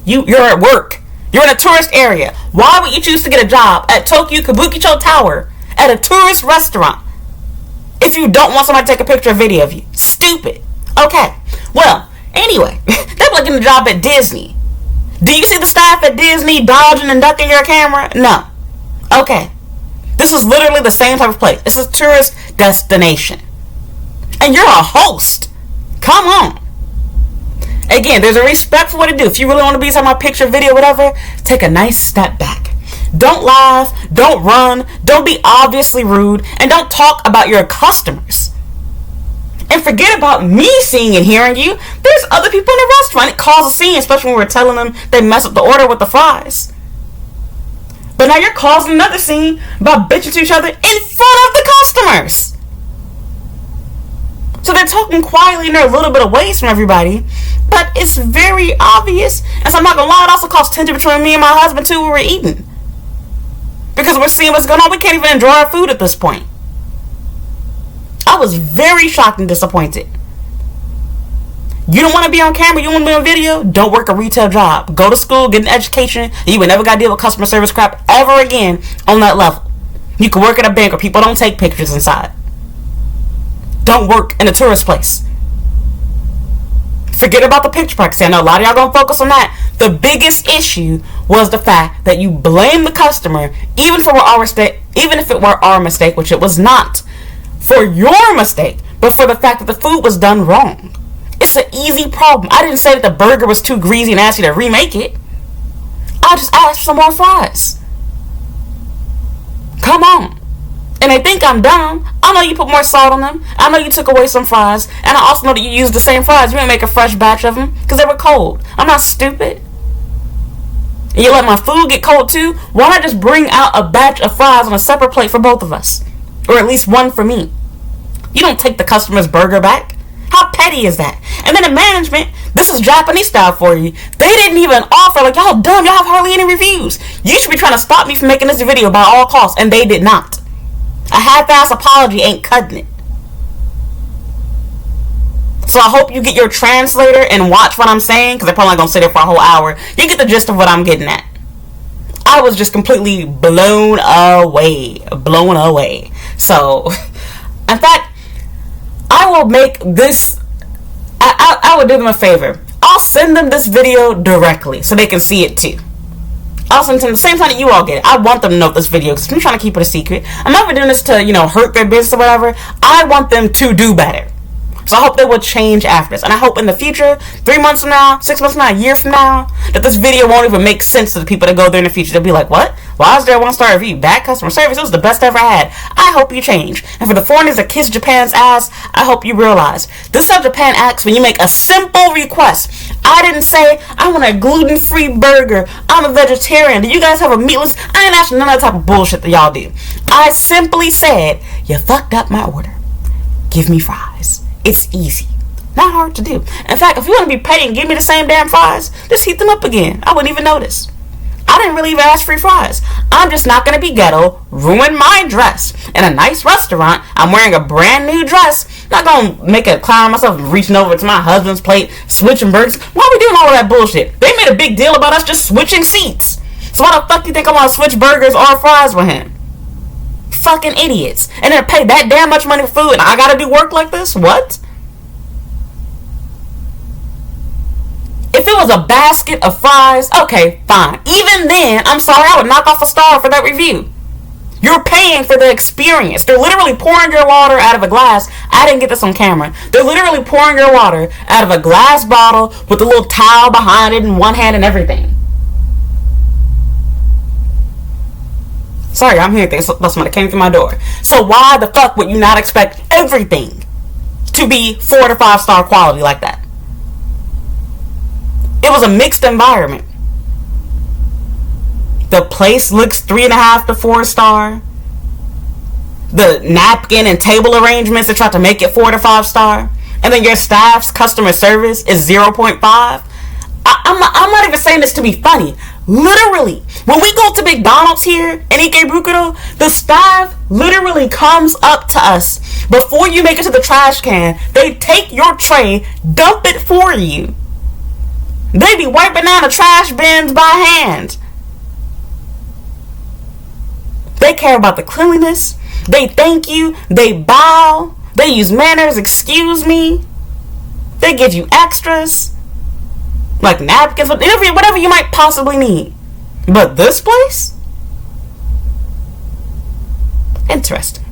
You're at work. You're in a tourist area. Why would you choose to get a job at Tokyo Kabukicho Tower at a tourist restaurant? if you don't want somebody to take a picture or video of you? Stupid. Okay. Well, anyway, they're like getting a job at Disney. Do you see the staff at Disney dodging and ducking your camera? No. Okay. This is literally the same type of place. It's a tourist destination. And you're a host. Come on. Again, there's a respect for what to do. If you really want to be talking about picture, video, whatever, take a nice step back. Don't laugh, don't run, don't be obviously rude, and don't talk about your customers. And forget about me seeing and hearing you. There's other people in the restaurant. It caused a scene, especially when we're telling them they mess up the order with the fries. But now you're causing another scene by bitching to each other in front of the customers. So they're talking quietly and they're a little bit away from everybody. But it's very obvious. And so I'm not going to lie, it also caused tension between me and my husband too when we were eating. Because we're seeing what's going on. We can't even enjoy our food at this point. I was very shocked and disappointed. You don't want to be on camera, you want to be on video, don't work a retail job. Go to school, get an education, and you would never got to deal with customer service crap ever again on that level. You can work at a bank where people don't take pictures inside. Don't work in a tourist place. Forget about the picture practice. I know a lot of y'all gonna focus on that. The biggest issue was the fact that you blame the customer, even if it were our mistake, which it was not, for your mistake, but for the fact that the food was done wrong. It's an easy problem. I didn't say that the burger was too greasy and asked you to remake it. I just asked for some more fries. Come on. And they think I'm dumb. I know you put more salt on them. I know you took away some fries. And I also know that you used the same fries. You didn't make a fresh batch of them because they were cold. I'm not stupid. And you let my food get cold too? Why not just bring out a batch of fries on a separate plate for both of us? Or at least one for me. You don't take the customer's burger back. How petty is that? And then in management, this is Japanese style for you. They didn't even offer, like, y'all dumb, y'all have hardly any reviews. You should be trying to stop me from making this video by all costs, and they did not. A half-ass apology ain't cutting it. So I hope you get your translator and watch what I'm saying, because they're probably not going to sit there for a whole hour. You get the gist of what I'm getting at. I was just completely blown away. Blown away. So, in fact, I will make this, I will do them a favor. I'll send them this video directly so they can see it too. I'll send them the same time that you all get it. I want them to know this video because I'm trying to keep it a secret. I'm not doing this to, hurt their business or whatever. I want them to do better. So I hope they will change after this. And I hope in the future, 3 months from now, 6 months from now, a year from now, that this video won't even make sense to the people that go there in the future. They'll be like, what? Why is there a 1-star review? Bad customer service? It was the best I ever had. I hope you change. And for the foreigners that kiss Japan's ass, I hope you realize this is how Japan acts when you make a simple request. I didn't say, I want a gluten-free burger. I'm a vegetarian. Do you guys have a meatless? I ain't asking none of that type of bullshit that y'all do. I simply said, you fucked up my order. Give me fries. It's easy. Not hard to do. In fact, if you want to be petty and give me the same damn fries, just heat them up again. I wouldn't even notice. I didn't really even ask for free fries. I'm just not going to be ghetto, ruin my dress. In a nice restaurant, I'm wearing a brand new dress. Not going to make a clown of myself reaching over to my husband's plate, switching burgers. Why are we doing all of that bullshit? They made a big deal about us just switching seats. So why the fuck do you think I want to switch burgers or fries with him? Fucking idiots. And then pay that damn much money for food and I gotta do work like this? What? If it was a basket of fries, okay, fine. Even then, I'm sorry, I would knock off a star for that review. You're paying for the experience. They're literally pouring your water out of a glass. I didn't get this on camera. They're literally pouring your water out of a glass bottle with a little towel behind it in one hand and everything. Sorry, I'm hearing things. That's somebody came through my door. So why the fuck would you not expect everything to be 4 to 5 star quality like that? It was a mixed environment. The place looks 3.5 to 4 star. The napkin and table arrangements, they try to make it 4 to 5 star. And then your staff's customer service is 0.5. I'm not even saying this to be funny. Literally, when we go to McDonald's here in Ikebukuro, the staff literally comes up to us before you make it to the trash can. They take your tray, dump it for you. They be wiping down the trash bins by hand. They They care about the cleanliness. They thank you. They bow. They use manners. Excuse me. They give you extras, like napkins, whatever you might possibly need. But this place? Interesting.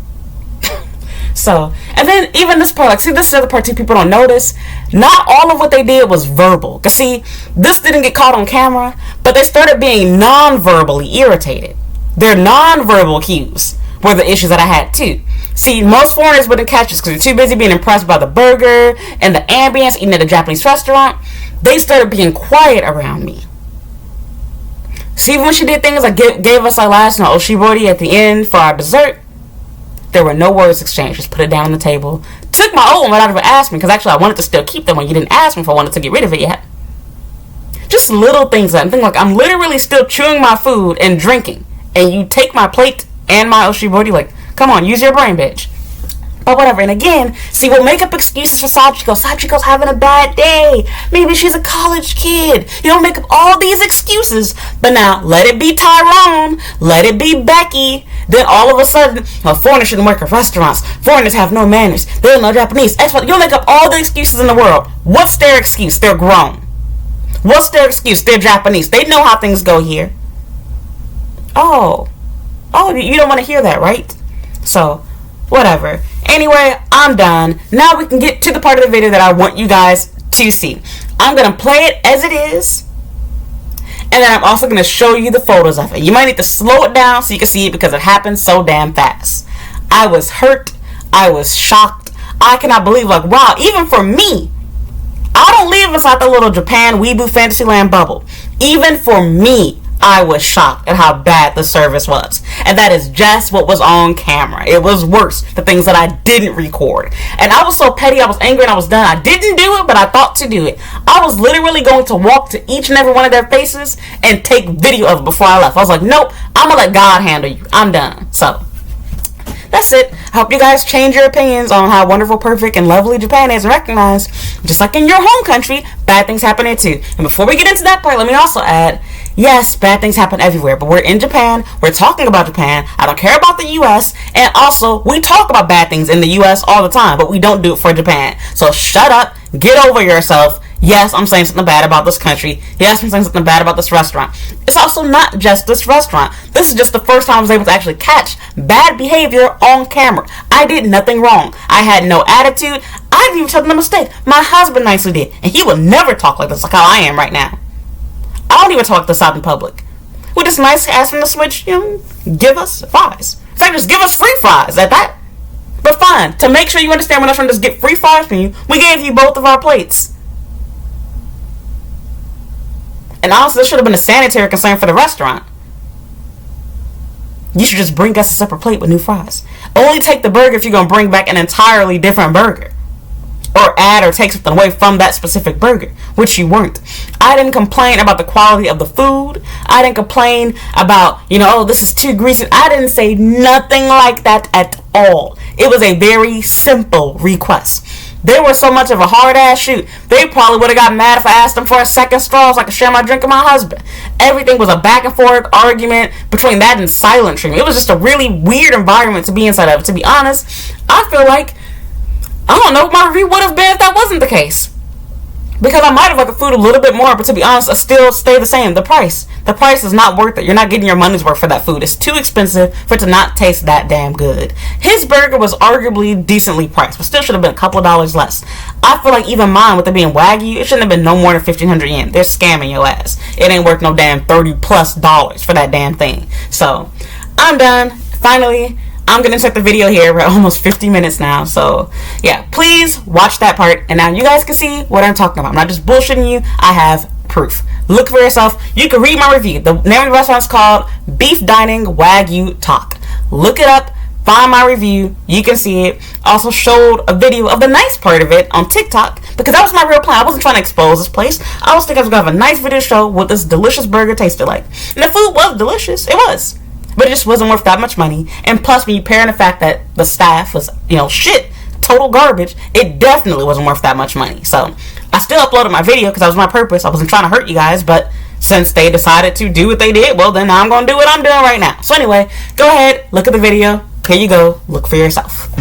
So, and then even this part, like, see, this is the other part too people don't notice. Not all of what they did was verbal. Because, see, this didn't get caught on camera, but they started being non-verbally irritated. Their non-verbal cues were the issues that I had too. See, most foreigners wouldn't catch this because they're too busy being impressed by the burger and the ambience, eating at a Japanese restaurant. They started being quiet around me. See, when she did things like gave us our last oshibori at the end for our dessert, there were no words exchanged. Just put it down on the table. Took my old one without even asking me, because actually I wanted to still keep them when you didn't ask me if I wanted to get rid of it yet. Just little things that I'm thinking, like, I'm literally still chewing my food and drinking, and you take my plate and my oshibori, like, come on, use your brain, bitch. But whatever. And again, see, we'll make up excuses for Sachiko. Sachiko's having a bad day. Maybe she's a college kid. You don't make up all these excuses. But now, let it be Tyrone. Let it be Becky. Then all of a sudden, well, foreigners shouldn't work at restaurants. Foreigners have no manners. They don't know Japanese. You'll make up all the excuses in the world. What's their excuse? They're grown. What's their excuse? They're Japanese. They know how things go here. Oh, you don't want to hear that, right? So, whatever. Anyway, I'm done. Now we can get to the part of the video that I want you guys to see. I'm going to play it as it is. And then I'm also going to show you the photos of it. You might need to slow it down so you can see it because it happened so damn fast. I was hurt. I was shocked. I cannot believe, like, wow, even for me, I don't live inside the little Japan Weeaboo Fantasyland bubble. Even for me, I was shocked at how bad the service was. And that is just what was on camera. It was worse, the things that I didn't record. And I was so petty, I was angry, and I was done. I didn't do it, but I thought to do it. I was literally going to walk to each and every one of their faces and take video of it before I left. I was like, nope, I'm going to let God handle you. I'm done. So, that's it. I hope you guys change your opinions on how wonderful, perfect, and lovely Japan is, and recognize, just like in your home country, bad things happen here too. And before we get into that part, let me also add, yes, bad things happen everywhere, but we're in Japan, we're talking about Japan, I don't care about the US, and also, we talk about bad things in the US all the time, but we don't do it for Japan. So shut up, get over yourself. Yes, I'm saying something bad about this country. Yes, I'm saying something bad about this restaurant. It's also not just this restaurant. This is just the first time I was able to actually catch bad behavior on camera. I did nothing wrong. I had no attitude. I didn't even tell them a mistake. My husband nicely did, and he will never talk like this, like how I am right now. I don't even talk this out in public. With this nice ass in the switch, give us fries. In fact, just give us free fries at that. But fine, to make sure you understand, we're not trying to just get free fries from you, we gave you both of our plates. And honestly, this should have been a sanitary concern for the restaurant. You should just bring us a separate plate with new fries. Only take the burger if you're going to bring back an entirely different burger. Or add or take something away from that specific burger, which you weren't. I didn't complain about the quality of the food. I didn't complain about, this is too greasy. I didn't say nothing like that at all. It was a very simple request. They were so much of a hard-ass shoot. They probably would have got mad if I asked them for a second straw so I could share my drink with my husband. Everything was a back-and-forth argument between that and silent treatment. It was just a really weird environment to be inside of. To be honest, I feel like, I don't know what my review would have been if that wasn't the case. Because I might have liked the food a little bit more, but to be honest, it still stay the same. The price is not worth it. You're not getting your money's worth for that food. It's too expensive for it to not taste that damn good. His burger was arguably decently priced, but still should have been a couple of dollars less. I feel like even mine, with it being Wagyu, it shouldn't have been no more than 1,500 yen. They're scamming your ass. It ain't worth no damn $30+ for that damn thing. So, I'm done. Finally, I'm going to insert the video here. We're almost 50 minutes now. So, yeah, please watch that part. And now you guys can see what I'm talking about. I'm not just bullshitting you. I have proof. Look for yourself. You can read my review. The name of the restaurant is called Beef Dining Wagyu Talk. Look it up. Find my review. You can see it. Also showed a video of the nice part of it on TikTok, because that was my real plan. I wasn't trying to expose this place. I was thinking I was going to have a nice video show what this delicious burger tasted like. And the food was delicious. It was. But it just wasn't worth that much money. And plus, when you pair in the fact that the staff was, shit, total garbage, it definitely wasn't worth that much money. So, I still uploaded my video because that was my purpose. I wasn't trying to hurt you guys, but since they decided to do what they did, well, then I'm going to do what I'm doing right now. So anyway, go ahead, look at the video. Here you go. Look for yourself.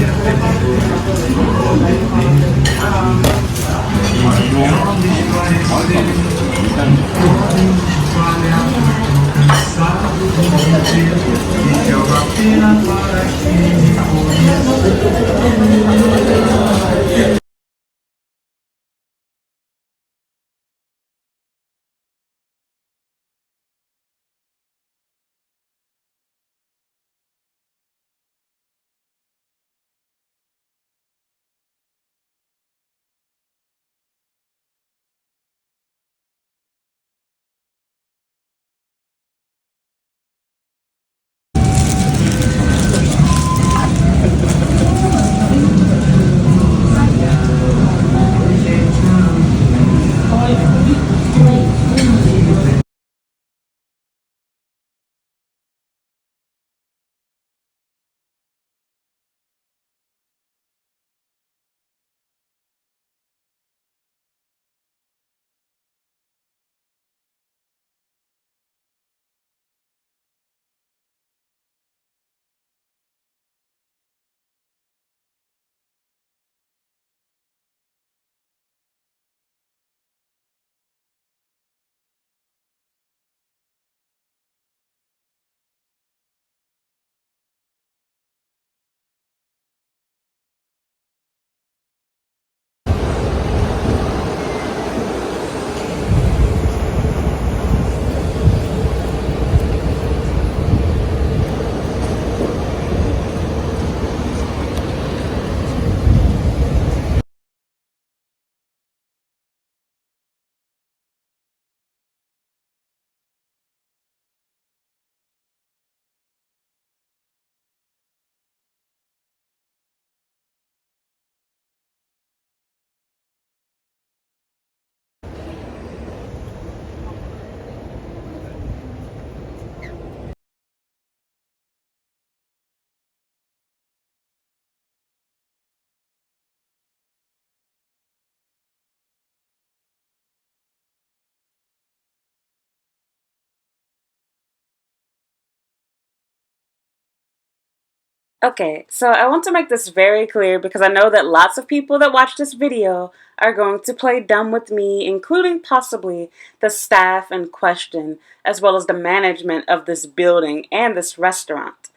Okay, so I want to make this very clear because I know that lots of people that watch this video are going to play dumb with me, including possibly the staff in question, as well as the management of this building and this restaurant.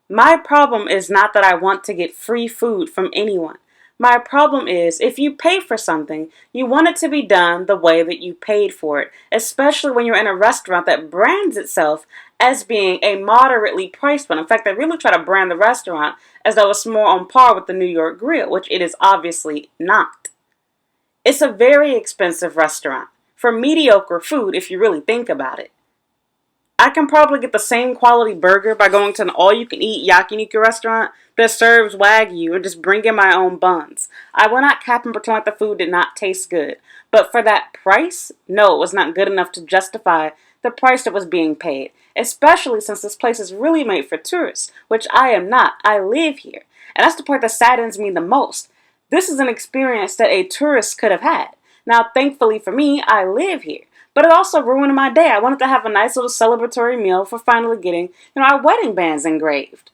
My problem is not that I want to get free food from anyone. My problem is if you pay for something, you want it to be done the way that you paid for it, especially when you're in a restaurant that brands itself as being a moderately priced one. In fact, they really try to brand the restaurant as though it's more on par with the New York Grill, which it is obviously not. It's a very expensive restaurant for mediocre food if you really think about it. I can probably get the same quality burger by going to an all-you-can-eat yakiniku restaurant that serves Wagyu and just bring in my own buns. I will not cap and pretend like the food did not taste good. But for that price, no, it was not good enough to justify the price that was being paid. Especially since this place is really made for tourists, which I am not. I live here. And that's the part that saddens me the most. This is an experience that a tourist could have had. Now, thankfully for me, I live here. But it also ruined my day. I wanted to have a nice little celebratory meal for finally getting, our wedding bands engraved.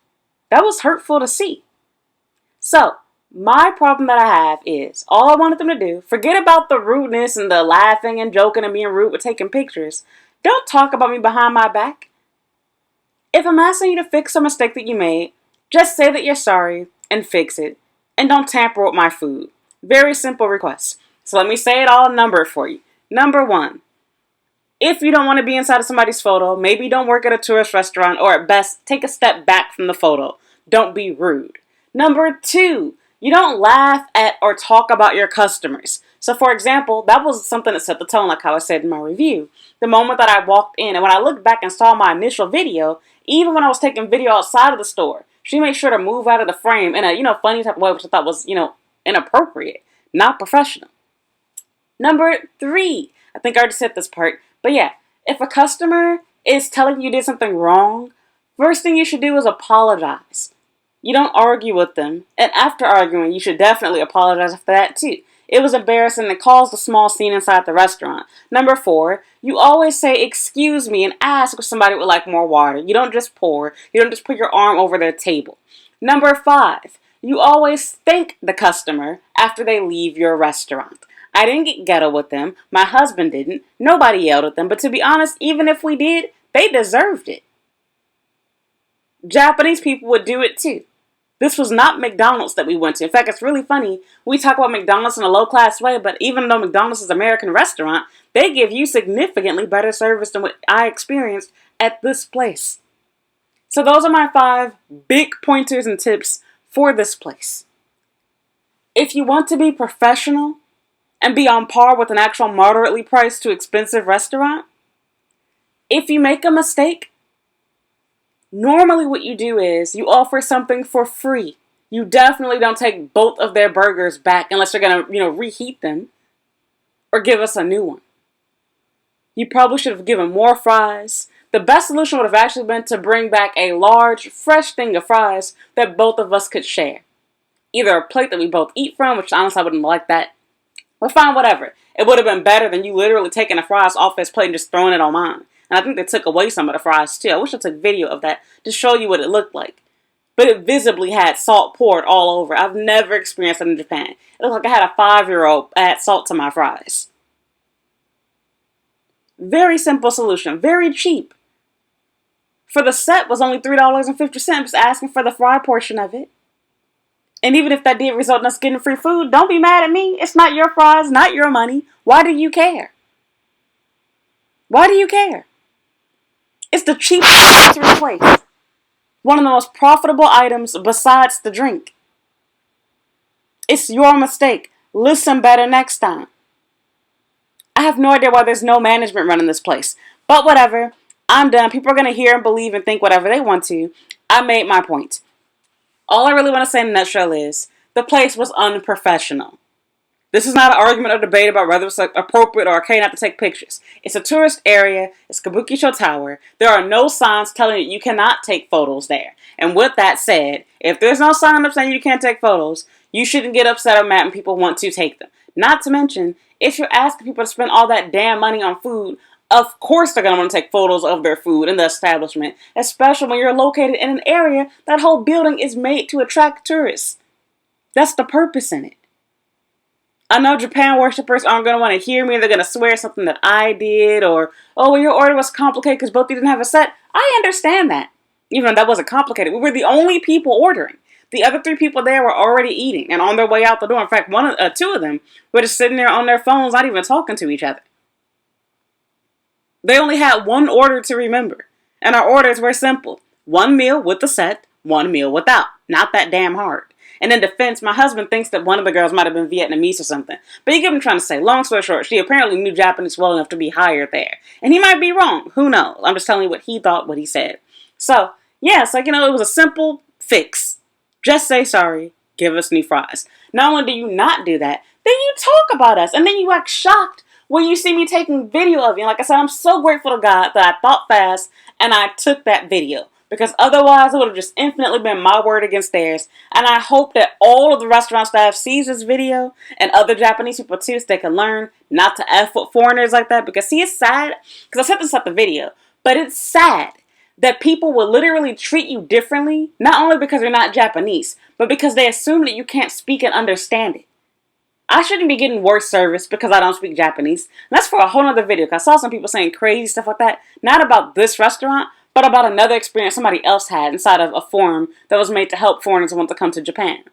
That was hurtful to see. So, my problem that I have is, all I wanted them to do, forget about the rudeness and the laughing and joking and being rude with taking pictures. Don't talk about me behind my back. If I'm asking you to fix a mistake that you made, just say that you're sorry and fix it. And don't tamper with my food. Very simple request. So let me say it all, number it for you. Number 1. If you don't want to be inside of somebody's photo, maybe don't work at a tourist restaurant, or at best, take a step back from the photo. Don't be rude. Number 2, you don't laugh at or talk about your customers. So for example, that was something that set the tone, like how I said in my review. The moment that I walked in, and when I looked back and saw my initial video, even when I was taking video outside of the store, she made sure to move out of the frame in a, funny type of way, which I thought was, inappropriate, not professional. Number 3, I think I already said this part, but yeah, if a customer is telling you did something wrong, first thing you should do is apologize. You don't argue with them, and after arguing, you should definitely apologize for that too. It was embarrassing and caused a small scene inside the restaurant. Number 4, you always say excuse me and ask if somebody would like more water. You don't just pour. You don't just put your arm over their table. Number 5, you always thank the customer after they leave your restaurant. I didn't get ghetto with them. My husband didn't. Nobody yelled at them. But to be honest, even if we did, they deserved it. Japanese people would do it too. This was not McDonald's that we went to. In fact, it's really funny. We talk about McDonald's in a low-class way, but even though McDonald's is an American restaurant, they give you significantly better service than what I experienced at this place. So those are my 5 big pointers and tips for this place. If you want to be professional and be on par with an actual moderately priced to expensive restaurant, if you make a mistake, normally what you do is you offer something for free. You definitely don't take both of their burgers back unless you're going to, reheat them or give us a new one. You probably should have given more fries. The best solution would have actually been to bring back a large, fresh thing of fries that both of us could share. Either a plate that we both eat from, which honestly I wouldn't like that, but fine, whatever. It would have been better than you literally taking the fries off his plate and just throwing it on mine. And I think they took away some of the fries too. I wish I took video of that to show you what it looked like. But it visibly had salt poured all over. I've never experienced that in Japan. It looked like I had a 5-year-old add salt to my fries. Very simple solution. Very cheap. For the set was only $3.50, just asking for the fry portion of it. And even if that did result in us getting free food, don't be mad at me. It's not your fries, not your money. Why do you care? Why do you care? It's the cheapest to replace. One of the most profitable items besides the drink. It's your mistake. Listen better next time. I have no idea why there's no management running this place. But whatever. I'm done. People are going to hear and believe and think whatever they want to. I made my point. All I really want to say in a nutshell is the place was unprofessional. This is not an argument or debate about whether it's appropriate or okay not to take pictures. It's a tourist area. It's Kabukicho Tower. There are no signs telling you cannot take photos there. And with that said, if there's no sign up saying you can't take photos, you shouldn't get upset or mad when people want to take them. Not to mention, if you're asking people to spend all that damn money on food, of course they're going to want to take photos of their food in the establishment, especially when you're located in an area that whole building is made to attract tourists. That's the purpose in it. I know Japan worshippers aren't going to want to hear me. They're going to swear something that I did or, oh, well, your order was complicated because both of you didn't have a set. I understand that. Even though that wasn't complicated. We were the only people ordering. The other 3 people there were already eating and on their way out the door. In fact, 2 of them were just sitting there on their phones, not even talking to each other. They only had one order to remember. And our orders were simple. 1 meal with the set, 1 meal without. Not that damn hard. And in defense, my husband thinks that one of the girls might have been Vietnamese or something. But you get what I'm trying to say. Long story short, she apparently knew Japanese well enough to be hired there. And he might be wrong. Who knows? I'm just telling you what he thought, what he said. So, yeah, it's like, it was a simple fix. Just say sorry. Give us new fries. Not only do you not do that, then you talk about us. And then you act shocked when you see me taking video of you. And like I said, I'm so grateful to God that I thought fast and I took that video. Because otherwise, it would have just infinitely been my word against theirs. And I hope that all of the restaurant staff sees this video and other Japanese people too, so they can learn not to F with foreigners like that. Because see, it's sad. Because I said this at the video. But it's sad that people will literally treat you differently. Not only because you're not Japanese, but because they assume that you can't speak and understand it. I shouldn't be getting worse service because I don't speak Japanese. And that's for a whole other video. Because I saw some people saying crazy stuff like that. Not about this restaurant, but about another experience somebody else had inside of a forum that was made to help foreigners who want to come to Japan.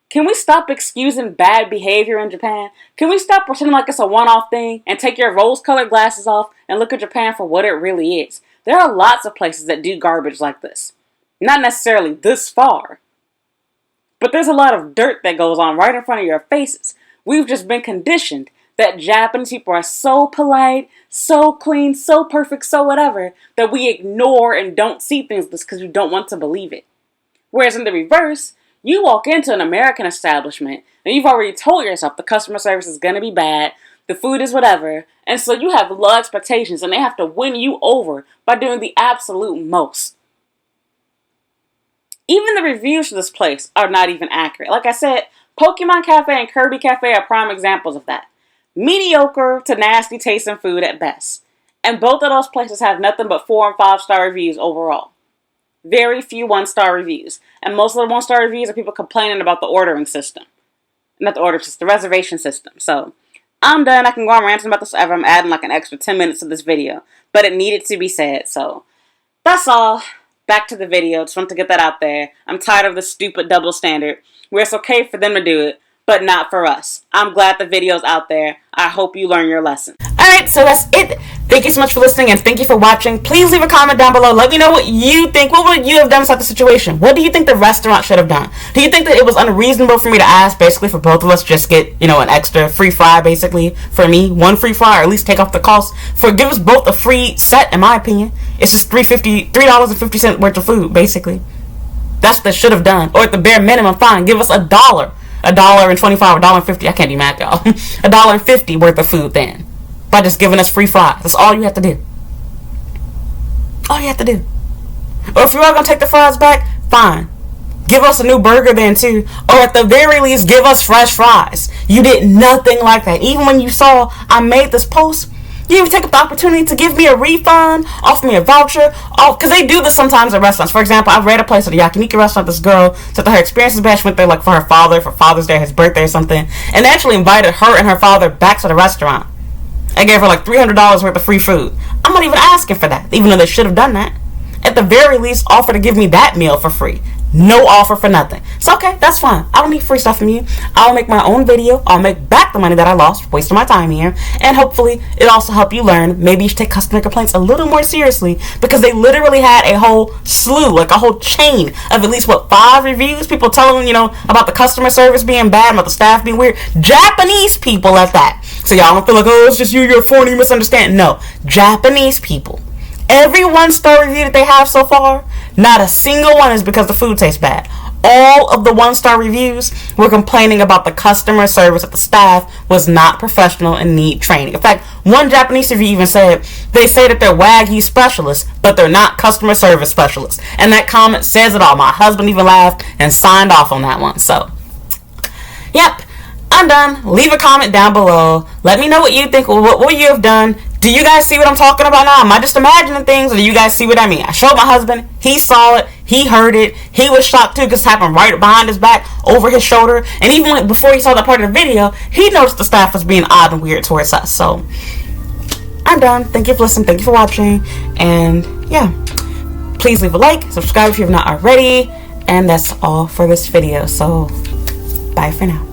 Can we stop excusing bad behavior in Japan? Can we stop pretending like it's a one-off thing and take your rose-colored glasses off and look at Japan for what it really is? There are lots of places that do garbage like this. Not necessarily this far. But there's a lot of dirt that goes on right in front of your faces. We've just been conditioned that Japanese people are so polite, so clean, so perfect, so whatever, that we ignore and don't see things just because we don't want to believe it. Whereas in the reverse, you walk into an American establishment and you've already told yourself the customer service is going to be bad, the food is whatever, and so you have low expectations and they have to win you over by doing the absolute most. Even the reviews for this place are not even accurate. Like I said, Pokemon Cafe and Kirby Cafe are prime examples of that. Mediocre to nasty tasting food at best. And both of those places have nothing but 4 and 5 star reviews overall. Very few 1-star reviews. And most of the 1-star reviews are people complaining about the ordering system. Not the ordering system, the reservation system. So, I'm done. I can go on ranting about this forever. I'm adding like an extra 10 minutes to this video. But it needed to be said. So, that's all. Back to the video. Just want to get that out there. I'm tired of the stupid double standard where it's okay for them to do it, but not for us. I'm glad the video's out there. I hope you learn your lesson. Alright, so that's it. Thank you so much for listening and thank you for watching. Please leave a comment down below. Let me know what you think. What would you have done inside the situation? What do you think the restaurant should have done? Do you think that it was unreasonable for me to ask basically for both of us just get, an extra free fry basically for me? One free fry or at least take off the cost for give us both a free set in my opinion. It's just $3.50 worth of food basically. That's what they should have done. Or at the bare minimum, fine, give us $1. $1.25, $1.50. I can't do math, y'all. $1.50 worth of food then. By just giving us free fries. That's all you have to do. All you have to do. Or if you are going to take the fries back, fine. Give us a new burger then too. Or at the very least, give us fresh fries. You did nothing like that. Even when you saw I made this post, you didn't even take up the opportunity to give me a refund, offer me a voucher. Because they do this sometimes at restaurants. For example, I've read a place at a Yakiniku restaurant. This girl said that her experience is bad. She went there like for her father, for Father's Day, his birthday or something. And they actually invited her and her father back to the restaurant. I gave her like $300 worth of free food. I'm not even asking for that, even though they should have done that. At the very least, offer to give me that meal for free. No offer for nothing. So okay, that's fine. I don't need free stuff from you. I'll make my own video. I'll make back the money that I lost, wasting my time here. And hopefully, it'll also help you learn. Maybe you should take customer complaints a little more seriously. Because they literally had a whole slew, like a whole chain of at least, 5 reviews? People telling, about the customer service being bad, about the staff being weird. Japanese people at that. So y'all don't feel like, it's just you're a foreigner, you misunderstand. No, Japanese people. Every 1-star review that they have so far, not a single one is because the food tastes bad. All of the 1-star reviews were complaining about the customer service, that the staff was not professional and need training. In fact, one Japanese review even said, they say that they're Wagyu specialists, but they're not customer service specialists. And that comment says it all. My husband even laughed and signed off on that one. So, yep, I'm done. Leave a comment down below. Let me know what you think. What would you have done? Do you guys see what I'm talking about now? Am I just imagining things, or do you guys see what I mean? I showed my husband. He saw it. He heard it. He was shocked too because it happened right behind his back, over his shoulder. And even before he saw that part of the video, he noticed the staff was being odd and weird towards us. So, I'm done. Thank you for listening. Thank you for watching. And, yeah. Please leave a like. Subscribe if you have not already. And that's all for this video. So, bye for now.